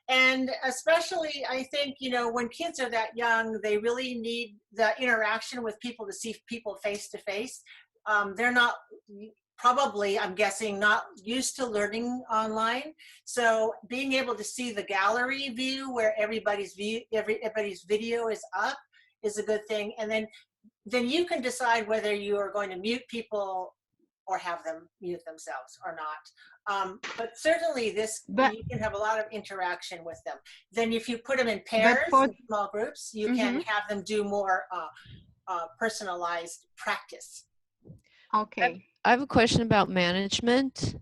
and especially I think, you know, when kids are that young, they really need the interaction with people, to see people face to face. They're not probably, I'm guessing, not used to learning online. So being able to see the gallery view where everybody's video is up is a good thing. And then you can decide whether you are going to mute people or have them mute themselves or not. But certainly you can have a lot of interaction with them. Then if you put them in pairs, in small groups, you can have them do more personalized practice. Okay. I have a question about management.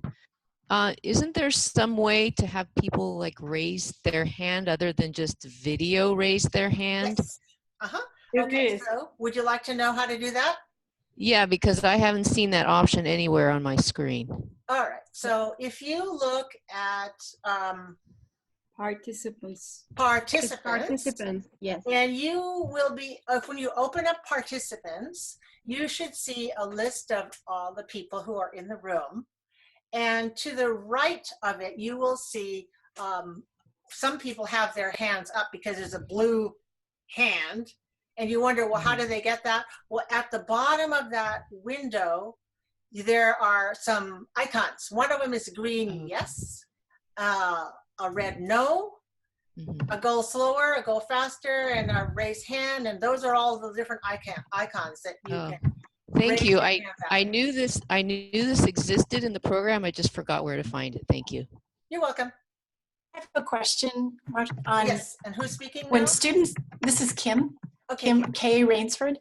Isn't there some way to have people like raise their hand other than just video raise their hand? Yes. Okay, so would you like to know how to do that? Yeah, because I haven't seen that option anywhere on my screen. All right, so if you look at participants, yes, and you will be, when you open up participants, you should see a list of all the people who are in the room. And to the right of it, you will see some people have their hands up because there's a blue hand. And you wonder, well, how do they get that? Well, at the bottom of that window, there are some icons. One of them is green, yes, a red, no, a go slower, a go faster, and a raise hand. And those are all the different icons that you can. Thank you. I knew this existed in the program. I just forgot where to find it. Thank you. You're welcome. I have a question, Marsha, on yes, and who's speaking when now? Students, this is Kim. Okay. Kim K. Rainsford.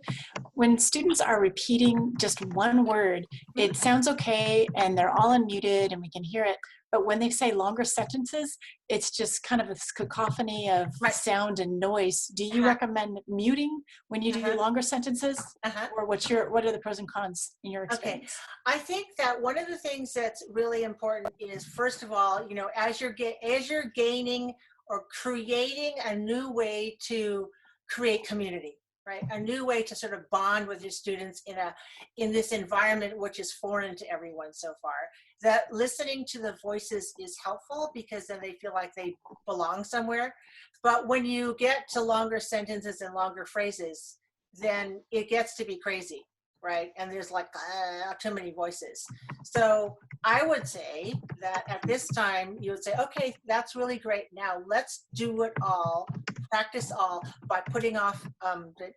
When students are repeating just one word, it sounds okay and they're all unmuted and we can hear it. But when they say longer sentences, it's just kind of a cacophony of sound and noise. Do you recommend muting when you do your longer sentences? Or what are the pros and cons in your experience? Okay, I think that one of the things that's really important is, first of all, you know, as you're gaining or creating a new way to create community. right? A new way to sort of bond with your students in this environment which is foreign to everyone so far. That listening to the voices is helpful because then they feel like they belong somewhere. But when you get to longer sentences and longer phrases, then it gets to be crazy, right? And there's like too many voices. So I would say that at this time, you would say, okay, that's really great. Now let's do it all, practice all by putting off,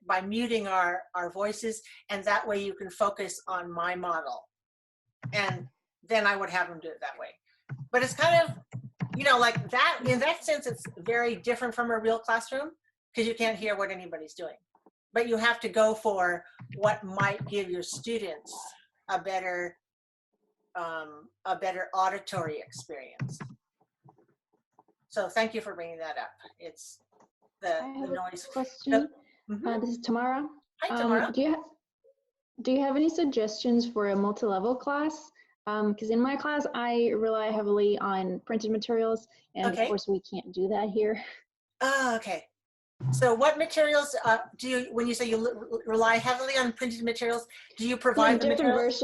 by muting our voices. And that way you can focus on my model. And then I would have them do it that way. But it's kind of, you know, like that, in that sense, it's very different from a real classroom because you can't hear what anybody's doing. But you have to go for what might give your students a better auditory experience. So thank you for bringing that up. It's the noise. Question. This is Tamara. Hi, Tamara. Do you have any suggestions for a multi-level class? Because in my class, I rely heavily on printed materials, and of course we can't do that here. Oh, okay. So what materials do you, when you say you rely heavily on printed materials, do you provide the materials?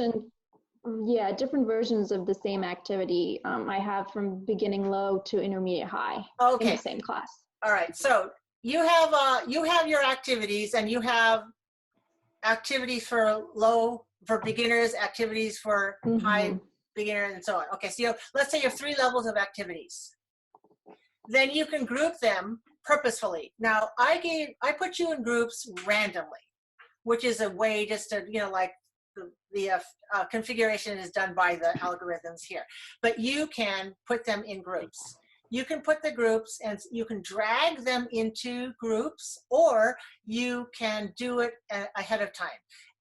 Different versions of the same activity. I have from beginning low to intermediate high in the same class. All right. So you have your activities, and you have activities for low, for beginners, activities for high beginners, and so on. Okay. So let's say you have 3 levels of activities. Then you can group them purposefully. Now, I put you in groups randomly, which is a way just to, you know, like the configuration is done by the algorithms here. But you can put them in groups. You can put the groups and you can drag them into groups, or you can do it ahead of time.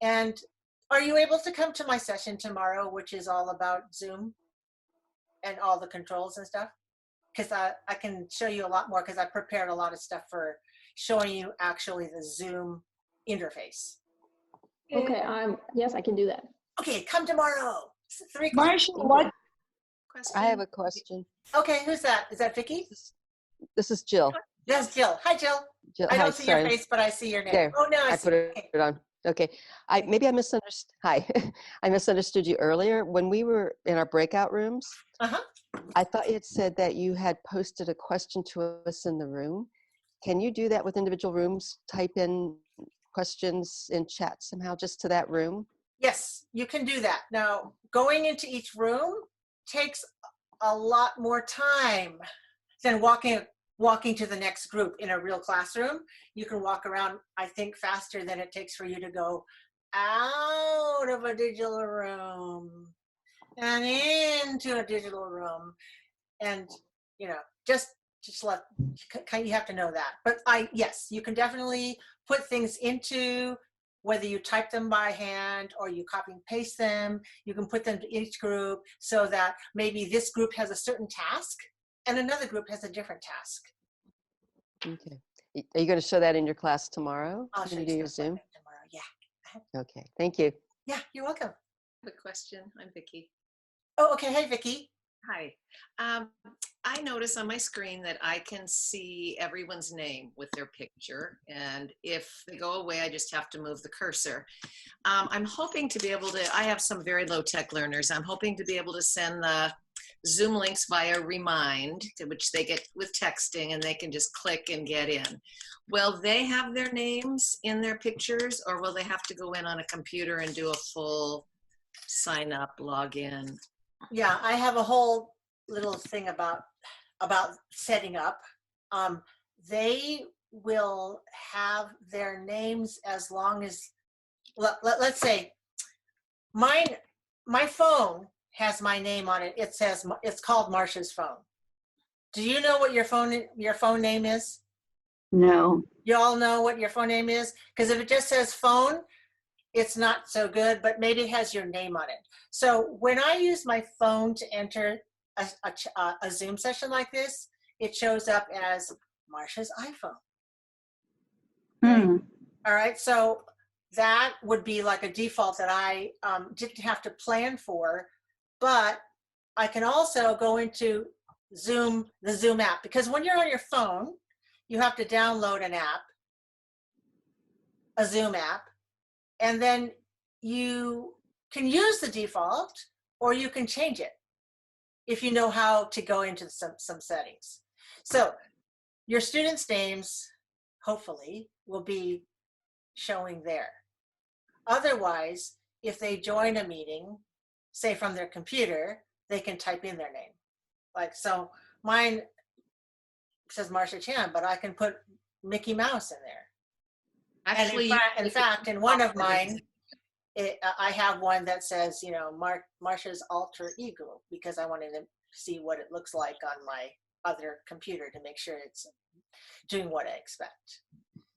And are you able to come to my session tomorrow, which is all about Zoom and all the controls and stuff? Because I can show you a lot more, because I prepared a lot of stuff for showing you actually the Zoom interface. Okay, yes, I can do that. Okay, come tomorrow. 3 o'clock. Marsha, what? Question? I have a question. Okay, who's that? Is that Vicki? This is Jill. That's Jill. Hi, Jill. Jill, I hi, don't see sorry. your face, but I see your name. There. Oh, no, I see. put it on. Okay. Maybe I misunderstood. Hi. I misunderstood you earlier. When we were in our breakout rooms, I thought you had said that you had posted a question to us in the room. Can you do that with individual rooms? Type in questions in chat somehow just to that room? Yes, you can do that. Now, going into each room takes a lot more time than walking to the next group in a real classroom. You can walk around, I think, faster than it takes for you to go out of a digital room and into a digital room. And, you know, just let, you have to know that. But yes, you can definitely put things into, whether you type them by hand or you copy and paste them, you can put them to each group so that maybe this group has a certain task and another group has a different task. Okay. Are you going to show that in your class tomorrow? I'll show when you you do your stuff Zoom? like that tomorrow, yeah. Okay, thank you. Yeah, you're welcome. I have a question. I'm Vicki. Oh, okay. Hey, Vicki. Hi. I notice on my screen that I can see everyone's name with their picture, and if they go away, I just have to move the cursor. I'm hoping to be able to, I have some very low-tech learners. I'm hoping to be able to send the Zoom links via Remind, to which they get with texting, and they can just click and get in. Will they have their names in their pictures, or will they have to go in on a computer and do a full sign up, log in? Yeah, I have a whole little thing about setting up. They will have their names as long as, let's say, my phone has my name on it. It says, it's called Marsha's phone. Do you know what your phone name is? No. You all know what your phone name is? Because if it just says phone, it's not so good, but maybe it has your name on it. So when I use my phone to enter a Zoom session like this, it shows up as Marsha's iPhone. Right? All right, so that would be like a default that I didn't have to plan for, but I can also go into the Zoom app, because when you're on your phone, you have to download an app. a Zoom app, and then you can use the default or you can change it if you know how to go into some settings. So your students' names, hopefully, will be showing there. Otherwise, if they join a meeting, say from their computer, they can type in their name. Like, so mine says Marsha Chan, but I can put Mickey Mouse in there. Actually, and in fact, in one of mine, I have one that says, you know, Marsha's alter ego, because I wanted to see what it looks like on my other computer to make sure it's doing what I expect.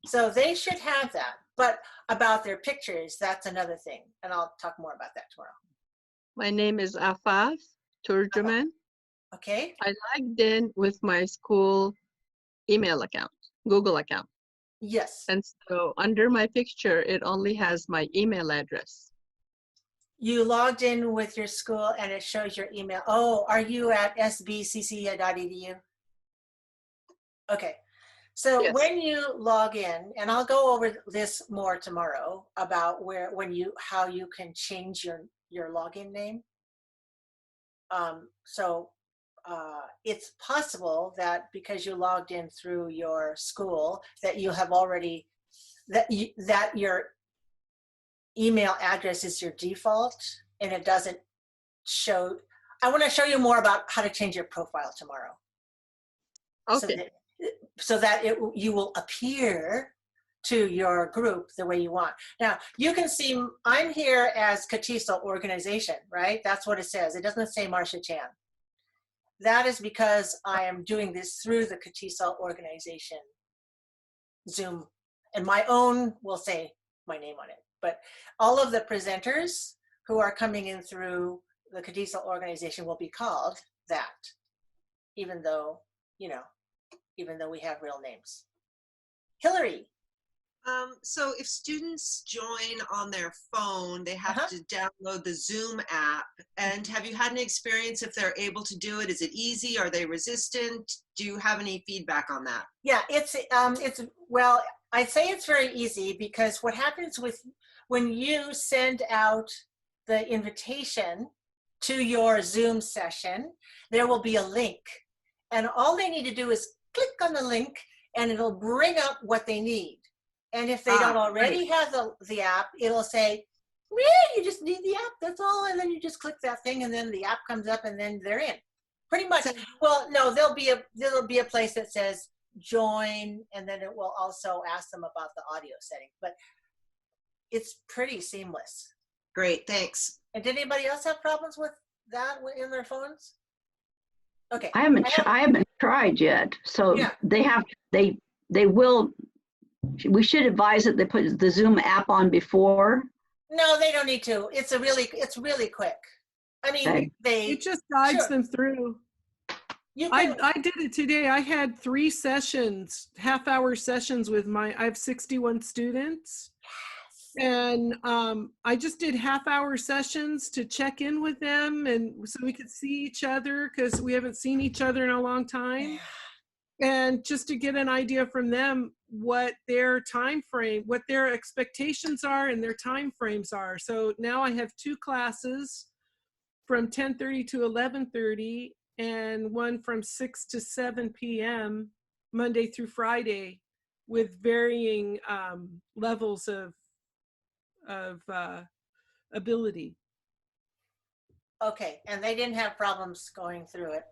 So they should have that. But about their pictures, that's another thing. And I'll talk more about that tomorrow. My name is Afaf Turjuman. Okay. I logged in with my school email account, Google account. Yes. And so under my picture, it only has my email address. You logged in with your school and it shows your email. Oh, are you at sbcc.edu? Okay. So Yes. when you log in, and I'll go over this more tomorrow about how you can change your login name. It's possible that because you logged in through your school that you have already, that your email address is your default and it doesn't show. I want to show you more about how to change your profile tomorrow. Okay. So that you will appear to your group the way you want. Now, you can see I'm here as CATESOL organization, right? That's what it says. It doesn't say Marsha Chan. That is because I am doing this through the CATESOL organization Zoom, and my own will say my name on it. But all of the presenters who are coming in through the CATESOL organization will be called that, even though, you know, even though we have real names. Hillary. So if students join on their phone, they have to download the Zoom app. And have you had any experience if they're able to do it? Is it easy? Are they resistant? Do you have any feedback on that? Yeah, well, I'd say it's very easy, because what happens when you send out the invitation to your Zoom session, there will be a link. And all they need to do is click on the link and it'll bring up what they need. And if they don't already have the app, it'll say, yeah, you just need the app, that's all. And then you just click that thing and then the app comes up and then they're in. Pretty much. Well, no, there'll be a place that says join, and then it will also ask them about the audio setting. But it's pretty seamless. Great, thanks. And did anybody else have problems with that in their phones? Okay. I haven't tried yet. So yeah. they will. We should advise that they put the Zoom app on before. No, they don't need to. It's really quick. I mean, it just guides them through. I did it today. I had 3 sessions, half-hour sessions with I have 61 students. And I just did half-hour sessions to check in with them, and so we could see each other, because we haven't seen each other in a long time. And just to get an idea from them what their time frame, what their expectations are and their time frames are. So now I have 2 classes from 10:30 to 11:30 and one from 6 to 7 p.m. Monday through Friday, with varying levels of ability. Okay, and they didn't have problems going through it.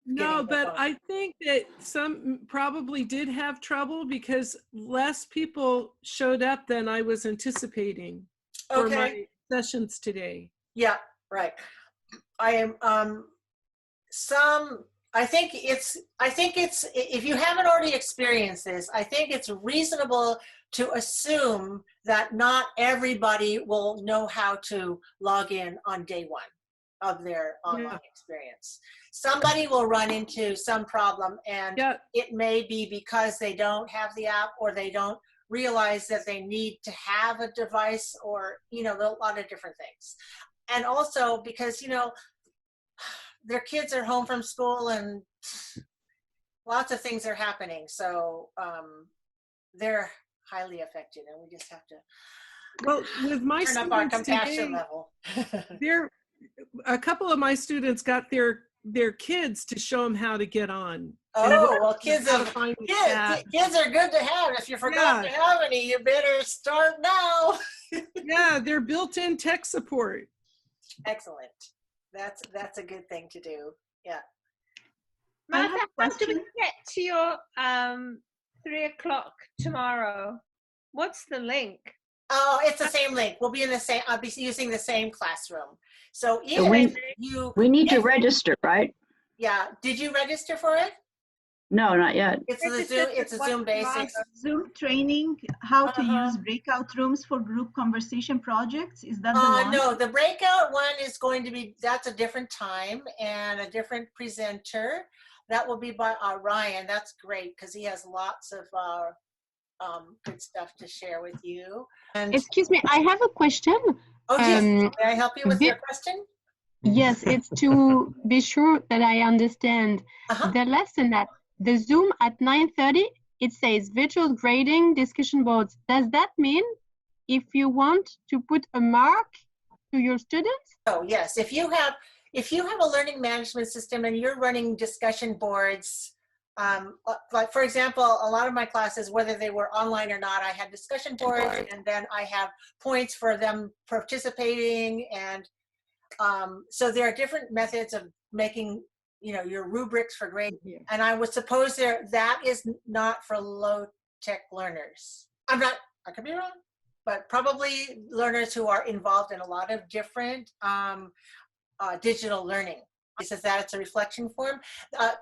No, but I think that some probably did have trouble because less people showed up than I was anticipating for my sessions today. Yeah, right. I am I think it's if you haven't already experienced this, I think it's reasonable to assume that not everybody will know how to log in on day 1 of their online experience. Somebody will run into some problem, and it may be because they don't have the app, or they don't realize that they need to have a device, or, you know, a lot of different things. And also because, you know, their kids are home from school and lots of things are happening. So they're highly affected, and we just have to Well, with my turn up our students compassion today, level. a couple of my students got their kids to show them how to get on. Oh, well, kids how are to find the kids chat. good to have. If you forgot to have any, you better start now. Yeah, they're built-in tech support. Excellent. That's a good thing to do. Yeah. Martha, how do we get to your 3 o'clock tomorrow? What's the link? Oh, it's the same link. We'll be in the same. I'll be using the same classroom. So So we need to register, right? Yeah. Did you register for it? No, not yet. It's the Zoom. It's a Zoom basics. Zoom training, how to use breakout rooms for group conversation projects. Is that the one? No, the breakout one is going to be, that's a different time and a different presenter. That will be by Ryan. That's great because he has lots of good stuff to share with you. And excuse me, I have a question. Oh, yes. May I help you with your question? Yes, it's to be sure that I understand the lesson at the Zoom at 9:30. It says virtual grading discussion boards. Does that mean if you want to put a mark to your students? Oh, yes. If you have a learning management system and you're running discussion boards, like for example, a lot of my classes, whether they were online or not, I had discussion boards, and then I have points for them participating, and so there are different methods of making, your rubrics for grading. And I would suppose that is not for low-tech learners. I could be wrong, but probably learners who are involved in a lot of different digital learning. It says that it's a reflection form,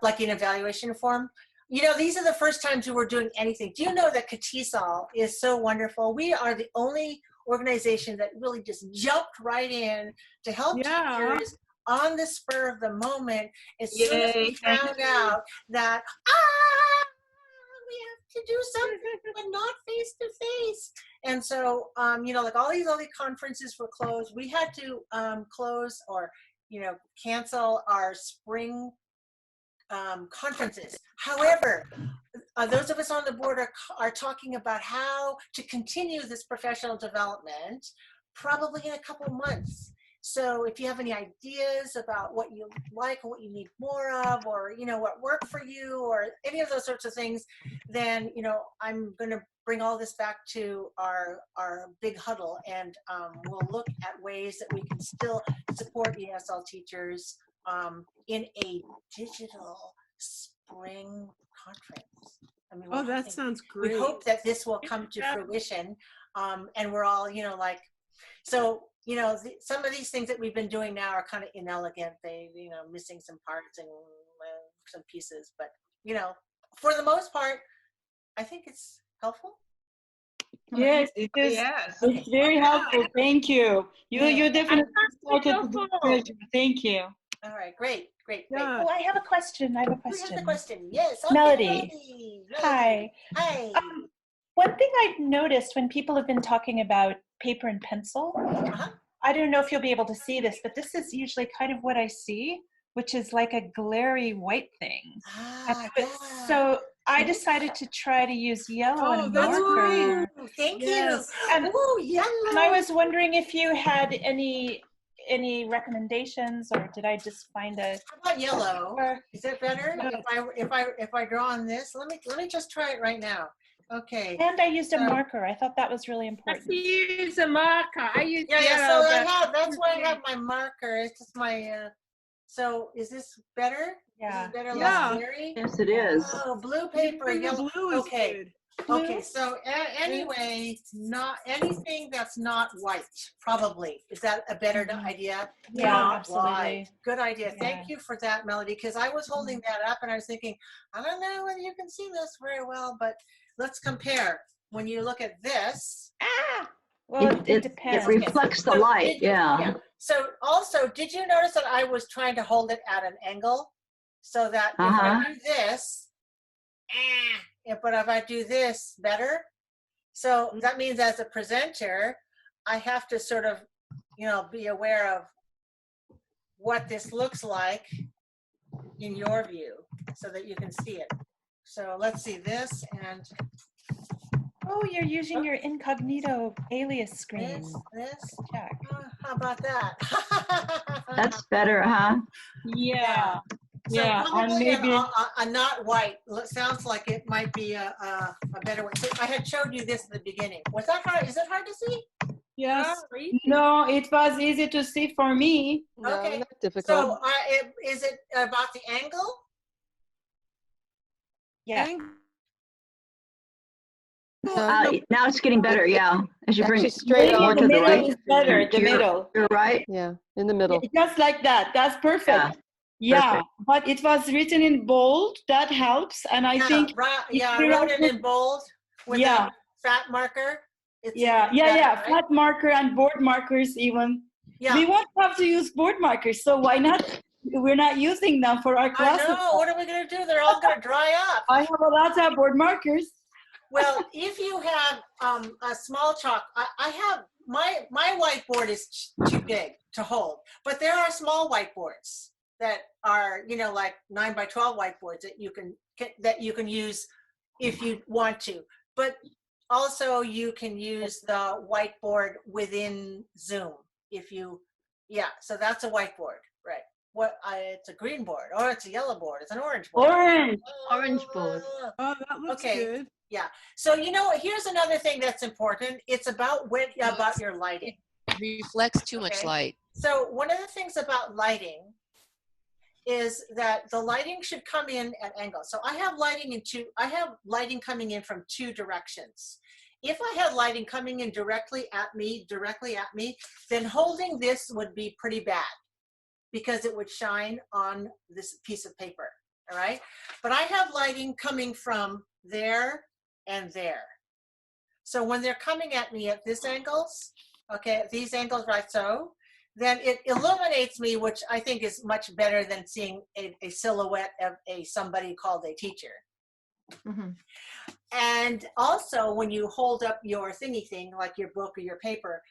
like an evaluation form. These are the first times we were doing anything. Do you know that CATESOL is so wonderful? We are the only organization that really just jumped right in to help teachers on the spur of the moment as soon as we found out that we have to do something but not face to face. And so like all these other conferences were closed. We had to close or cancel our spring conferences. However, those of us on the board are talking about how to continue this professional development probably in a couple months. So if you have any ideas about what you like or what you need more of, or what worked for you, or any of those sorts of things, then I'm going to bring all this back to our big huddle, and we'll look at ways that we can still support ESL teachers in a digital spring conference. That sounds great. We hope that this will come to fruition, and we're all so some of these things that we've been doing now are kind of inelegant. They missing some parts and some pieces, but for the most part, I think it's helpful. Yes, it is. Yes. It's very helpful. Thank you. You definitely started the pleasure. Thank you. All right, great. Yeah. Oh, I have a question. Who has the question? Yes. Okay, Melody. Hi. Hi. One thing I've noticed when people have been talking about paper and pencil, I don't know if you'll be able to see this, but this is usually kind of what I see, which is like a glary white thing. So I decided to try to use yellow and marker. Thank you. And, yellow. And I was wondering if you had any recommendations, or did I just find a? How about yellow? Is that better? If I draw on this, let me just try it right now. Okay. And I used a marker. I thought that was really important. You use a marker. I use yellow. So that's why I have my marker. It's just my. So is this better? Yeah. Is this better? Less blurry? Yes, it is. Oh, blue paper, yellow. Blue is okay. good. Okay, so anyway, not anything that's not white, probably. Is that a better idea? Yeah, Not absolutely. white. Good idea. Yeah. Thank you for that, Melody, because I was holding that up and I was thinking, I don't know whether you can see this very well, but let's compare. When you look at this. Well, it depends. It reflects the light, yeah. So also, did you notice that I was trying to hold it at an angle? So that if I do this, but if I do this better, so that means as a presenter, I have to sort of, be aware of what this looks like in your view so that you can see it. So let's see this, and Oh, you're using your incognito alias screen. This. Check. How about that? That's better, huh? Yeah. So Yeah, and probably maybe a not white. Sounds like it might be a better one. So I had showed you this in the beginning. Was that hard? Is it hard to see? Yes. no, it was easy to see for me. No, Okay. not difficult. So is it about the angle? Yeah. Now it's getting better, yeah. As you bring Actually, straight Maybe on. the more to the middle right. is better, the You're- middle. You're right. Yeah, in the middle. Just like that. That's perfect. Yeah, Yeah, perfect. but it was written in bold. That helps. And I think. I wrote it in bold with a fat marker. Flat marker and board markers even. Yeah. We won't have to use board markers, so why not? We're not using them for our classes. I know. What are we going to do? They're all going to dry up. I have a lot of board markers. Well, if you have a small chalk, I have my whiteboard is too big to hold, but there are small whiteboards that are, you know, like 9 by 12 whiteboards that you can use if you want to. But also you can use the whiteboard within Zoom if you, so that's a whiteboard, right? It's a green board, or it's a yellow board, it's an orange board. Orange board. Oh, that looks good. Yeah. So, you know, here's another thing that's important. It's about your lighting. Reflects too much light. So one of the things about lighting is that the lighting should come in at angles. So I have lighting coming in from 2 directions. If I had lighting coming in directly at me, then holding this would be pretty bad because it would shine on this piece of paper. All right. But I have lighting coming from there and there. So when they're coming at me at these angles, these angles, right, so, then it illuminates me, which I think is much better than seeing a silhouette of somebody called a teacher. Mm-hmm. And also when you hold up your thingy thing, like your book or your paper,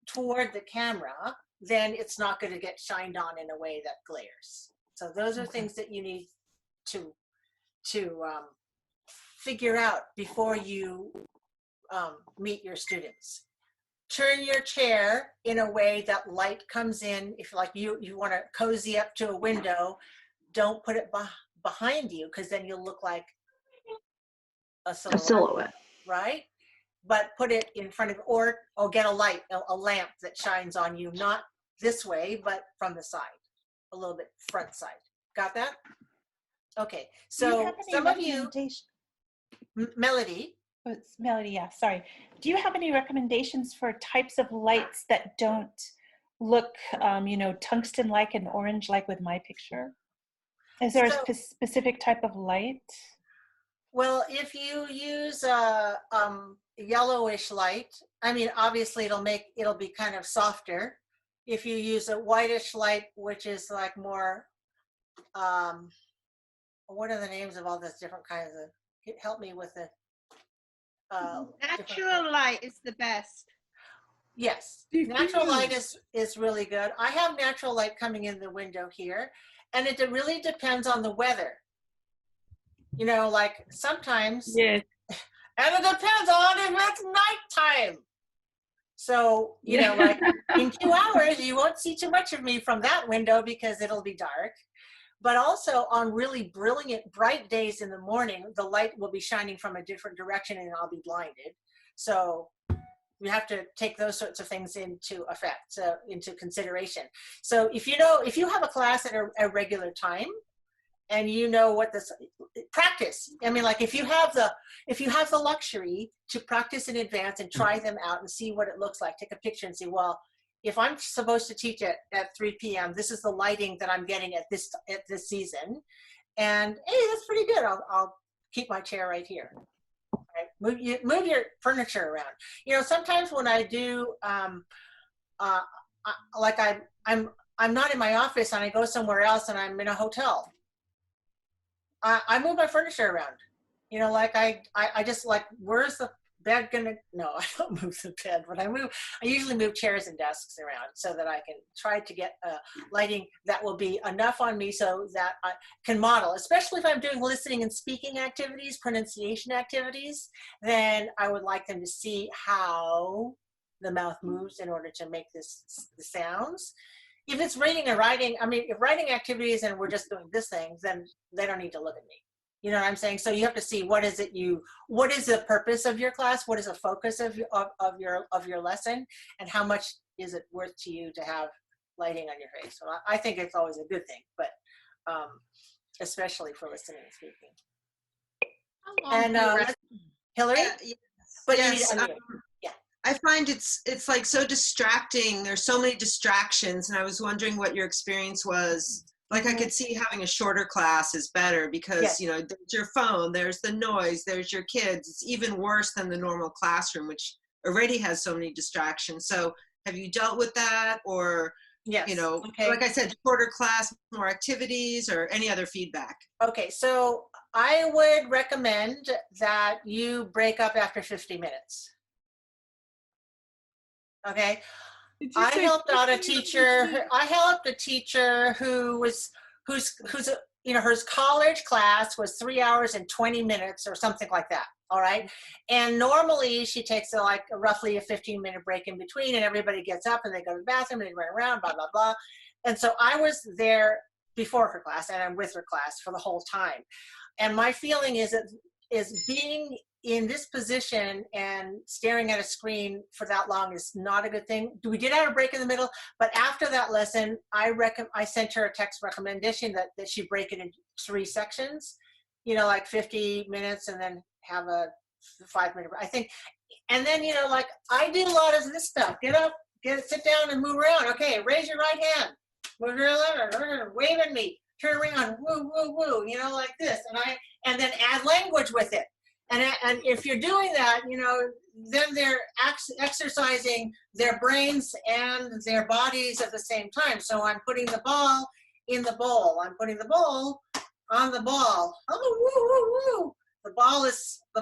toward the camera, then it's not going to get shined on in a way that glares. So those are things that you need to figure out before you meet your students. Turn your chair in a way that light comes in. If like you want to cozy up to a window, don't put it behind you because then you'll look like a silhouette. Right? But put it in front of, or get a light, a lamp that shines on you, not this way, but from the side, a little bit front side. Got that? Okay, so some of you, Melody. Oh, it's Melody, yeah, sorry. Do you have any recommendations for types of lights that don't look, tungsten-like and orange-like with my picture? Is there a specific type of light? Well, if you use a yellowish light, I mean, obviously it'll be kind of softer. If you use a whitish light, which is like more, what are the names of all those different kinds of, help me with the. Natural light is the best. Yes, natural light is really good. I have natural light coming in the window here, and it really depends on the weather. You know, like sometimes, and it depends on if it's nighttime. So, you know, like in 2 hours, you won't see too much of me from that window because it'll be dark. But also on really brilliant, bright days in the morning, the light will be shining from a different direction and I'll be blinded. So you have to take those sorts of things into into consideration. So if you have a class at a regular time and you know what this, practice. I mean, like if you have the luxury to practice in advance and try them out and see what it looks like, take a picture and see, well, if I'm supposed to teach at 3 p.m., this is the lighting that I'm getting at this season. And hey, that's pretty good. I'll keep my chair right here. Right? Move your furniture around. You know, sometimes when I do, like I'm not in my office and I go somewhere else and I'm in a hotel. I move my furniture around. You know, like I just like, where's bed gonna, no, I don't move the bed, but I usually move chairs and desks around so that I can try to get lighting that will be enough on me so that I can model, especially if I'm doing listening and speaking activities, pronunciation activities, then I would like them to see how the mouth moves in order to make the sounds. If it's reading and writing, I mean, if writing activities and we're just doing this thing, then they don't need to look at me. You know what I'm saying? So you have to see what is the purpose of your class? What is the focus of your lesson? And how much is it worth to you to have lighting on your face? So I think it's always a good thing, but especially for listening and speaking. And Hillary? Yes. But yes. you need to unmute. Yeah. I find it's like so distracting. There's so many distractions, and I was wondering what your experience was. Like I could see having a shorter class is better because, Yes. you know, there's your phone, there's the noise, there's your kids. It's even worse than the normal classroom, which already has so many distractions. So have you dealt with that, or, Yes. you know, Okay. like I said, shorter class, more activities, or any other feedback? Okay, so I would recommend that you break up after 50 minutes. Okay. I helped out a teacher. I helped a teacher whose you know, her college class was 3 hours and 20 minutes or something like that. All right. And normally she takes like roughly a 15-minute break in between, and everybody gets up and they go to the bathroom and they run around, blah, blah, blah. And so I was there before her class and I'm with her class for the whole time. And my feeling is being in this position and staring at a screen for that long is not a good thing. We did have a break in the middle, but after that lesson, I sent her a text recommendation that she break it into 3 sections, you know, like 50 minutes and then have a 5-minute break, I think. And then, you know, like I do a lot of this stuff. Get up, sit down and move around. Okay, raise your right hand. Move your left, wave at me. Turn around, woo, woo, woo, you know, like this. And then add language with it. And if you're doing that, you know, then they're exercising their brains and their bodies at the same time. So I'm putting the ball in the bowl. I'm putting the bowl on the ball. Oh, woo, woo, woo. The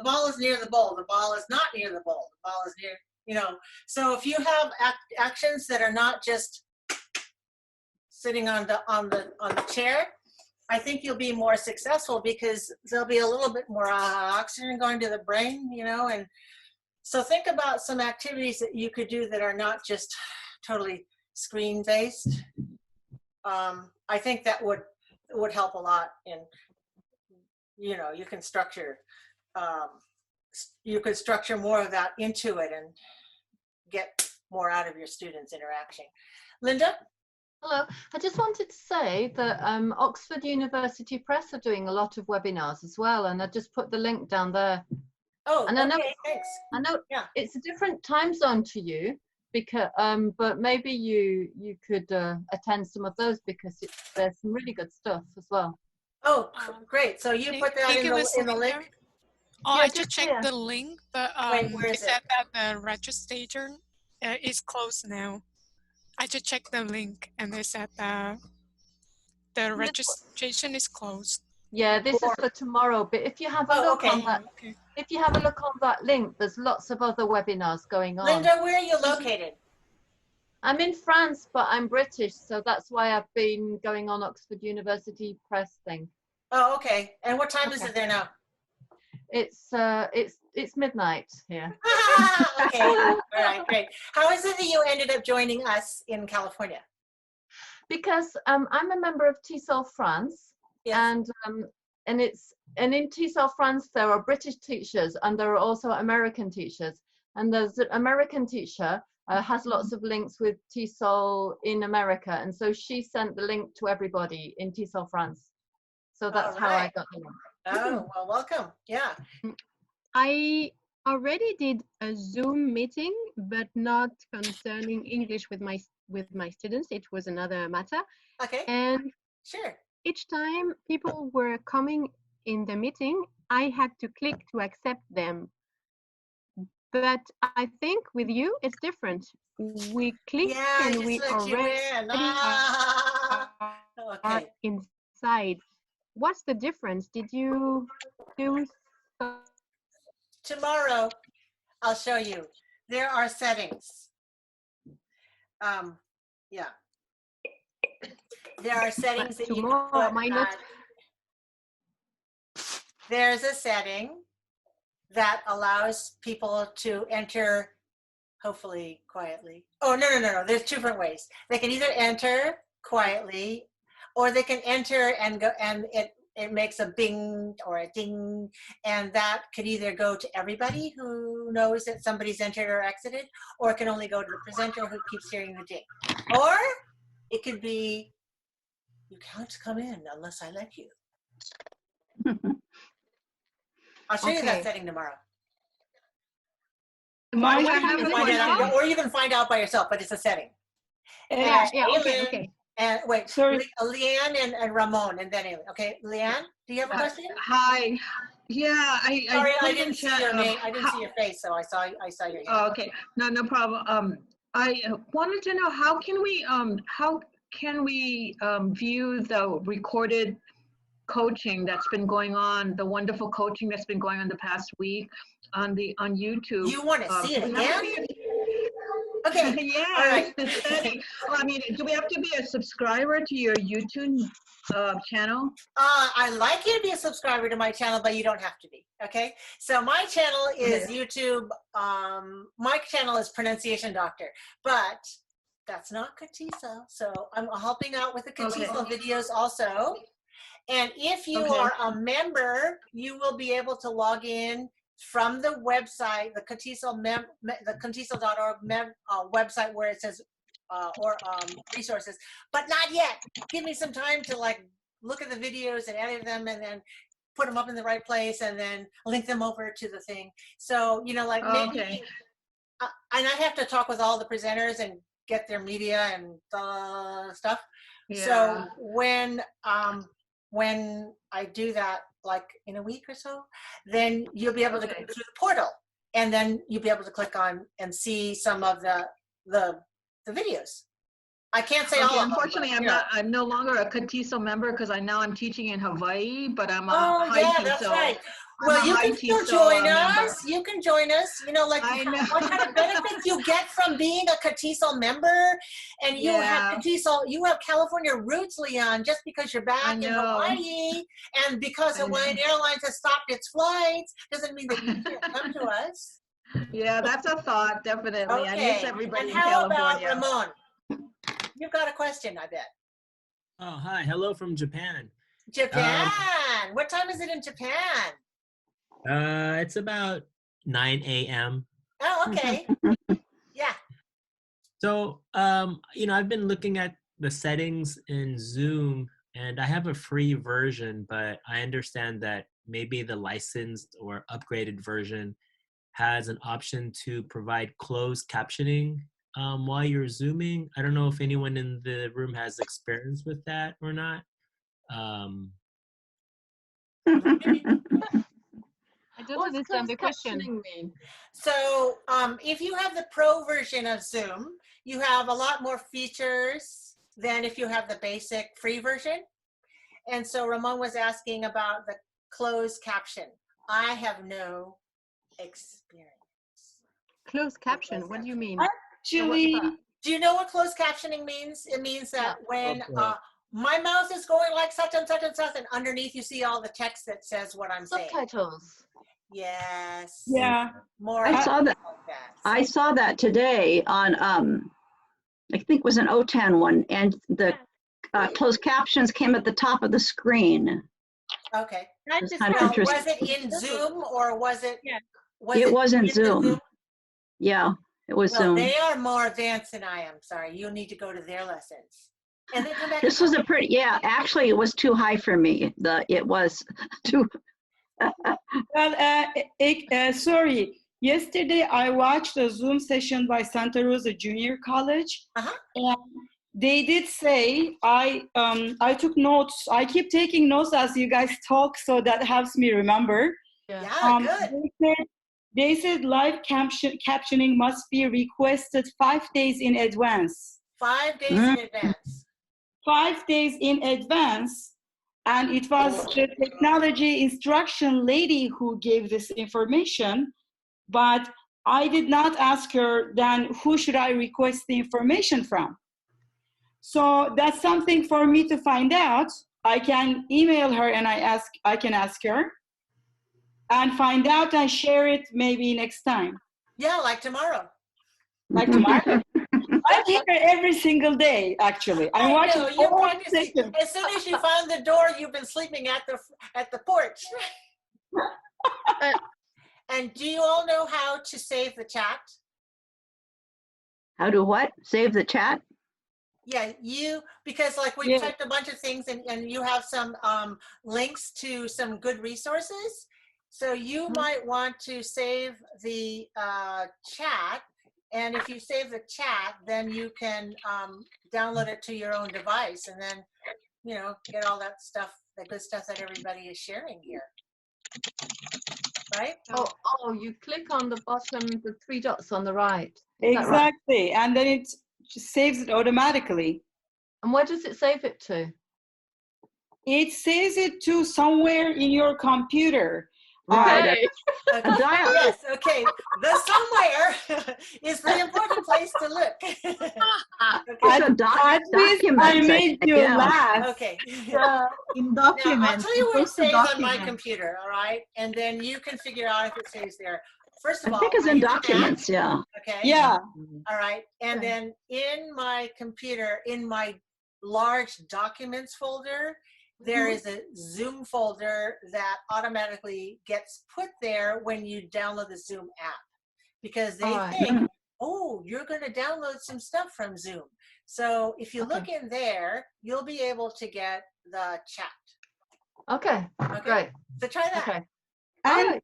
ball is near the bowl. The ball is not near the bowl. The ball is near, you know. So if you have actions that are not just sitting on the chair, I think you'll be more successful because there'll be a little bit more oxygen going to the brain, you know. And so think about some activities that you could do that are not just totally screen based. I think that would help a lot in, you know, you can structure more of that into it and get more out of your students' interaction. Linda? Hello, I just wanted to say that Oxford University Press are doing a lot of webinars as well, and I just put the link down there. Oh, and I know, okay, thanks. I know yeah. It's a different time zone to you, because but maybe you could attend some of those because there's some really good stuff as well. Oh, great! So you put that in the link. Oh, yeah, I just checked the link, but wait, where it is said that the registration is closed now. I just checked the link and they said that the registration is closed. Yeah, this is for tomorrow. But if you have a look on that, if you have a look on that link, there's lots of other webinars going on. Linda, where are you located? I'm in France, but I'm British, so that's why I've been going on Oxford University Press thing. Oh, okay. And what time is it there now? It's midnight here. Okay, all right, great. How is it that you ended up joining us in California? Because I'm a member of CATESOL France, and in CATESOL France there are British teachers and there are also American teachers. And there's an American teacher has lots of links with CATESOL in America, and so she sent the link to everybody in CATESOL France. So that's how I got the link. Oh, well, welcome. Yeah. I already did a Zoom meeting, but not concerning English with my students. It was another matter. Okay. And sure. Each time people were coming in the meeting, I had to click to accept them. But I think with you, it's different. We click and we already are inside. What's the difference? Did you do tomorrow? I'll show you. There are settings. Yeah. There are settings that you can put. There's a setting that allows people to enter, hopefully quietly. Oh, no. There's two different ways. They can either enter quietly, or they can enter and go, and it makes a bing or a ding, and that could either go to everybody who knows that somebody's entered or exited, or it can only go to the presenter who keeps hearing the ding. Or it could be, you can't come in unless I let you. I'll show you that setting tomorrow. Or you can find out by yourself, but it's a setting. Okay. And wait, sorry, Leanne and Ramon, and then Aileen. Okay, Leanne, do you have a question? Hi. Yeah, Sorry, I didn't see your name. I didn't see your face, so I saw your name. Oh, okay, no problem. I wanted to know how can we view the recorded coaching that's been going on, the wonderful coaching that's been going on the past week on YouTube. You want to see it again? Okay. Yeah. All right. Well, I mean, do we have to be a subscriber to your YouTube channel? I'd like you to be a subscriber to my channel, but you don't have to be. Okay. So my channel is YouTube. My channel is Pronunciation Doctor, but that's not CATESOL. So I'm helping out with the CATESOL videos also. And if you are a member, you will be able to log in from the website, the CATESOL.org website where it says resources, but not yet. Give me some time to like look at the videos and edit them and then put them up in the right place and then link them over to the thing. So, you know, like maybe, and I have to talk with all the presenters and get their media and stuff. Yeah. So when I do that, like in a week or so, then you'll be able to go through the portal, and then you'll be able to click on and see some of the videos. I can't say all. Unfortunately, I'm no longer a CATESOL member because I'm teaching in Hawaii, but I'm a high yeah, that's right. Well, you can still join us. You can join us. You know, like what kind of benefits you get from being a CATESOL member, and you have CATESOL. You have California roots, Leon, just because you're back in Hawaii, and because Hawaiian Airlines has stopped its flights, doesn't mean that you can't come to us. Yeah, that's a thought, definitely. Okay. I miss everybody and in California. How about Ramon? You've got a question, I bet. Oh, hi. Hello from Japan. Japan. What time is it in Japan? It's about 9 a.m. Oh, okay. Yeah. So, you know, I've been looking at the settings in Zoom, and I have a free version, but I understand that maybe the licensed or upgraded version has an option to provide closed captioning while you're Zooming. I don't know if anyone in the room has experience with that or not. I don't understand the question. So if you have the pro version of Zoom, you have a lot more features than if you have the basic free version. And so Ramon was asking about the closed caption. I have no experience. Closed caption, what do you mean? Actually, do you know what closed captioning means? It means that when my mouth is going like such and such and such, and underneath you see all the text that says what I'm saying. Subtitles. Yes. Yeah. More. I saw that. I saw that today on I think it was an OTAN one, and the closed captions came at the top of the screen. Okay. It's kind of interesting. Was it in Zoom or was it? Yeah. It was in Zoom. Yeah, it was Zoom. They are more advanced than I am. Sorry, you need to go to their lessons. And then come back. This was a pretty. Actually, it was too high for me. It was too. Well, sorry. Yesterday, I watched a Zoom session by Santa Rosa Junior College, and they did say, I took notes. I keep taking notes as you guys talk, so that helps me remember. Yeah, good. They said live captioning must be requested 5 days in advance. 5 days in advance. 5 days in advance. And it was the technology instruction lady who gave this information. But I did not ask her, then who should I request the information from? So that's something for me to find out. I can email her and I can ask her and find out and share it maybe next time. Yeah, like tomorrow. Like tomorrow? I'm here every single day, actually. I'm watching you're all the practicing. sessions. As soon as you found the door, you've been sleeping at the porch. And do you all know how to save the chat? How to what? Save the chat? Yeah, because like we typed a bunch of things and you have some links to some good resources. So you might want to save the chat. And if you save the chat, then you can download it to your own device and then, get all that stuff, the good stuff that everybody is sharing here. Right? Oh, you click on the bottom, the 3 dots on the right. Exactly. Right? And then it just saves it automatically. And where does it save it to? It saves it to somewhere in your computer. Right. Yes, okay. The somewhere is the important place to look. At least I made you laugh. Okay. In documents. Now, I'll tell you where it saves on my computer, all right? And then you can figure out if it saves there. First of all, I think it's in documents, yeah. Okay. Yeah. All right. And then in my computer, in my large documents folder, there is a Zoom folder that automatically gets put there when you download the Zoom app because they think, oh, you're going to download some stuff from Zoom. So if you look in there, you'll be able to get the chat. Okay, great. So try that. Okay.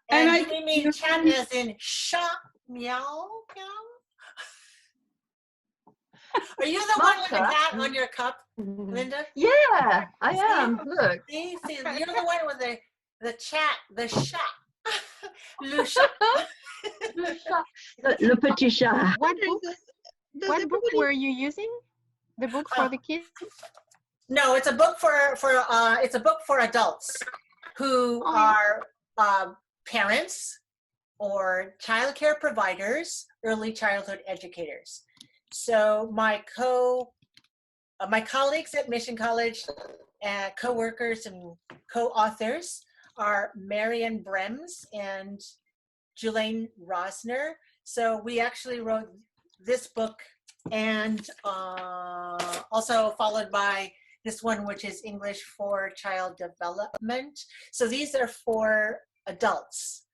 And do we mean chat as in shop, meow, meow? Are you the one with the cat on your cup, Linda? Yeah, I am. Look. See, you're the one with the chat, the chat. Le chat. Le petit chat. What book were you using? The book for the kids? No, it's a book for adults who are parents or childcare providers, early childhood educators. So my colleagues at Mission College, co-workers and co-authors are Marian Brems and Julaine Rosner. So we actually wrote this book and also followed by this one, which is English for Child Development. So these are for adults.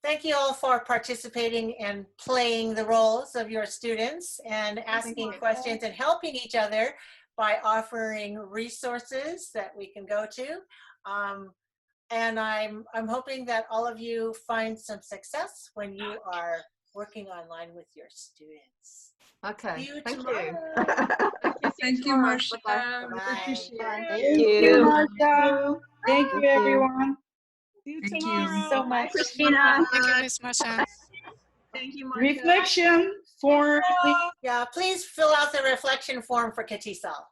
Thank you all for participating and playing the roles of your students and asking questions and helping each other by offering resources that we can go to. And I'm hoping that all of you find some success when you are working online with your students. Okay. See you Thank tomorrow. you. Thank you, Marsha. Bye. Thank you, Marsha. Thank you, everyone. Thank you so much. Christina. Thank you, Ms. Marsha. Thank you, Marsha. Reflection for Yeah, please fill out the reflection form for CATESOL.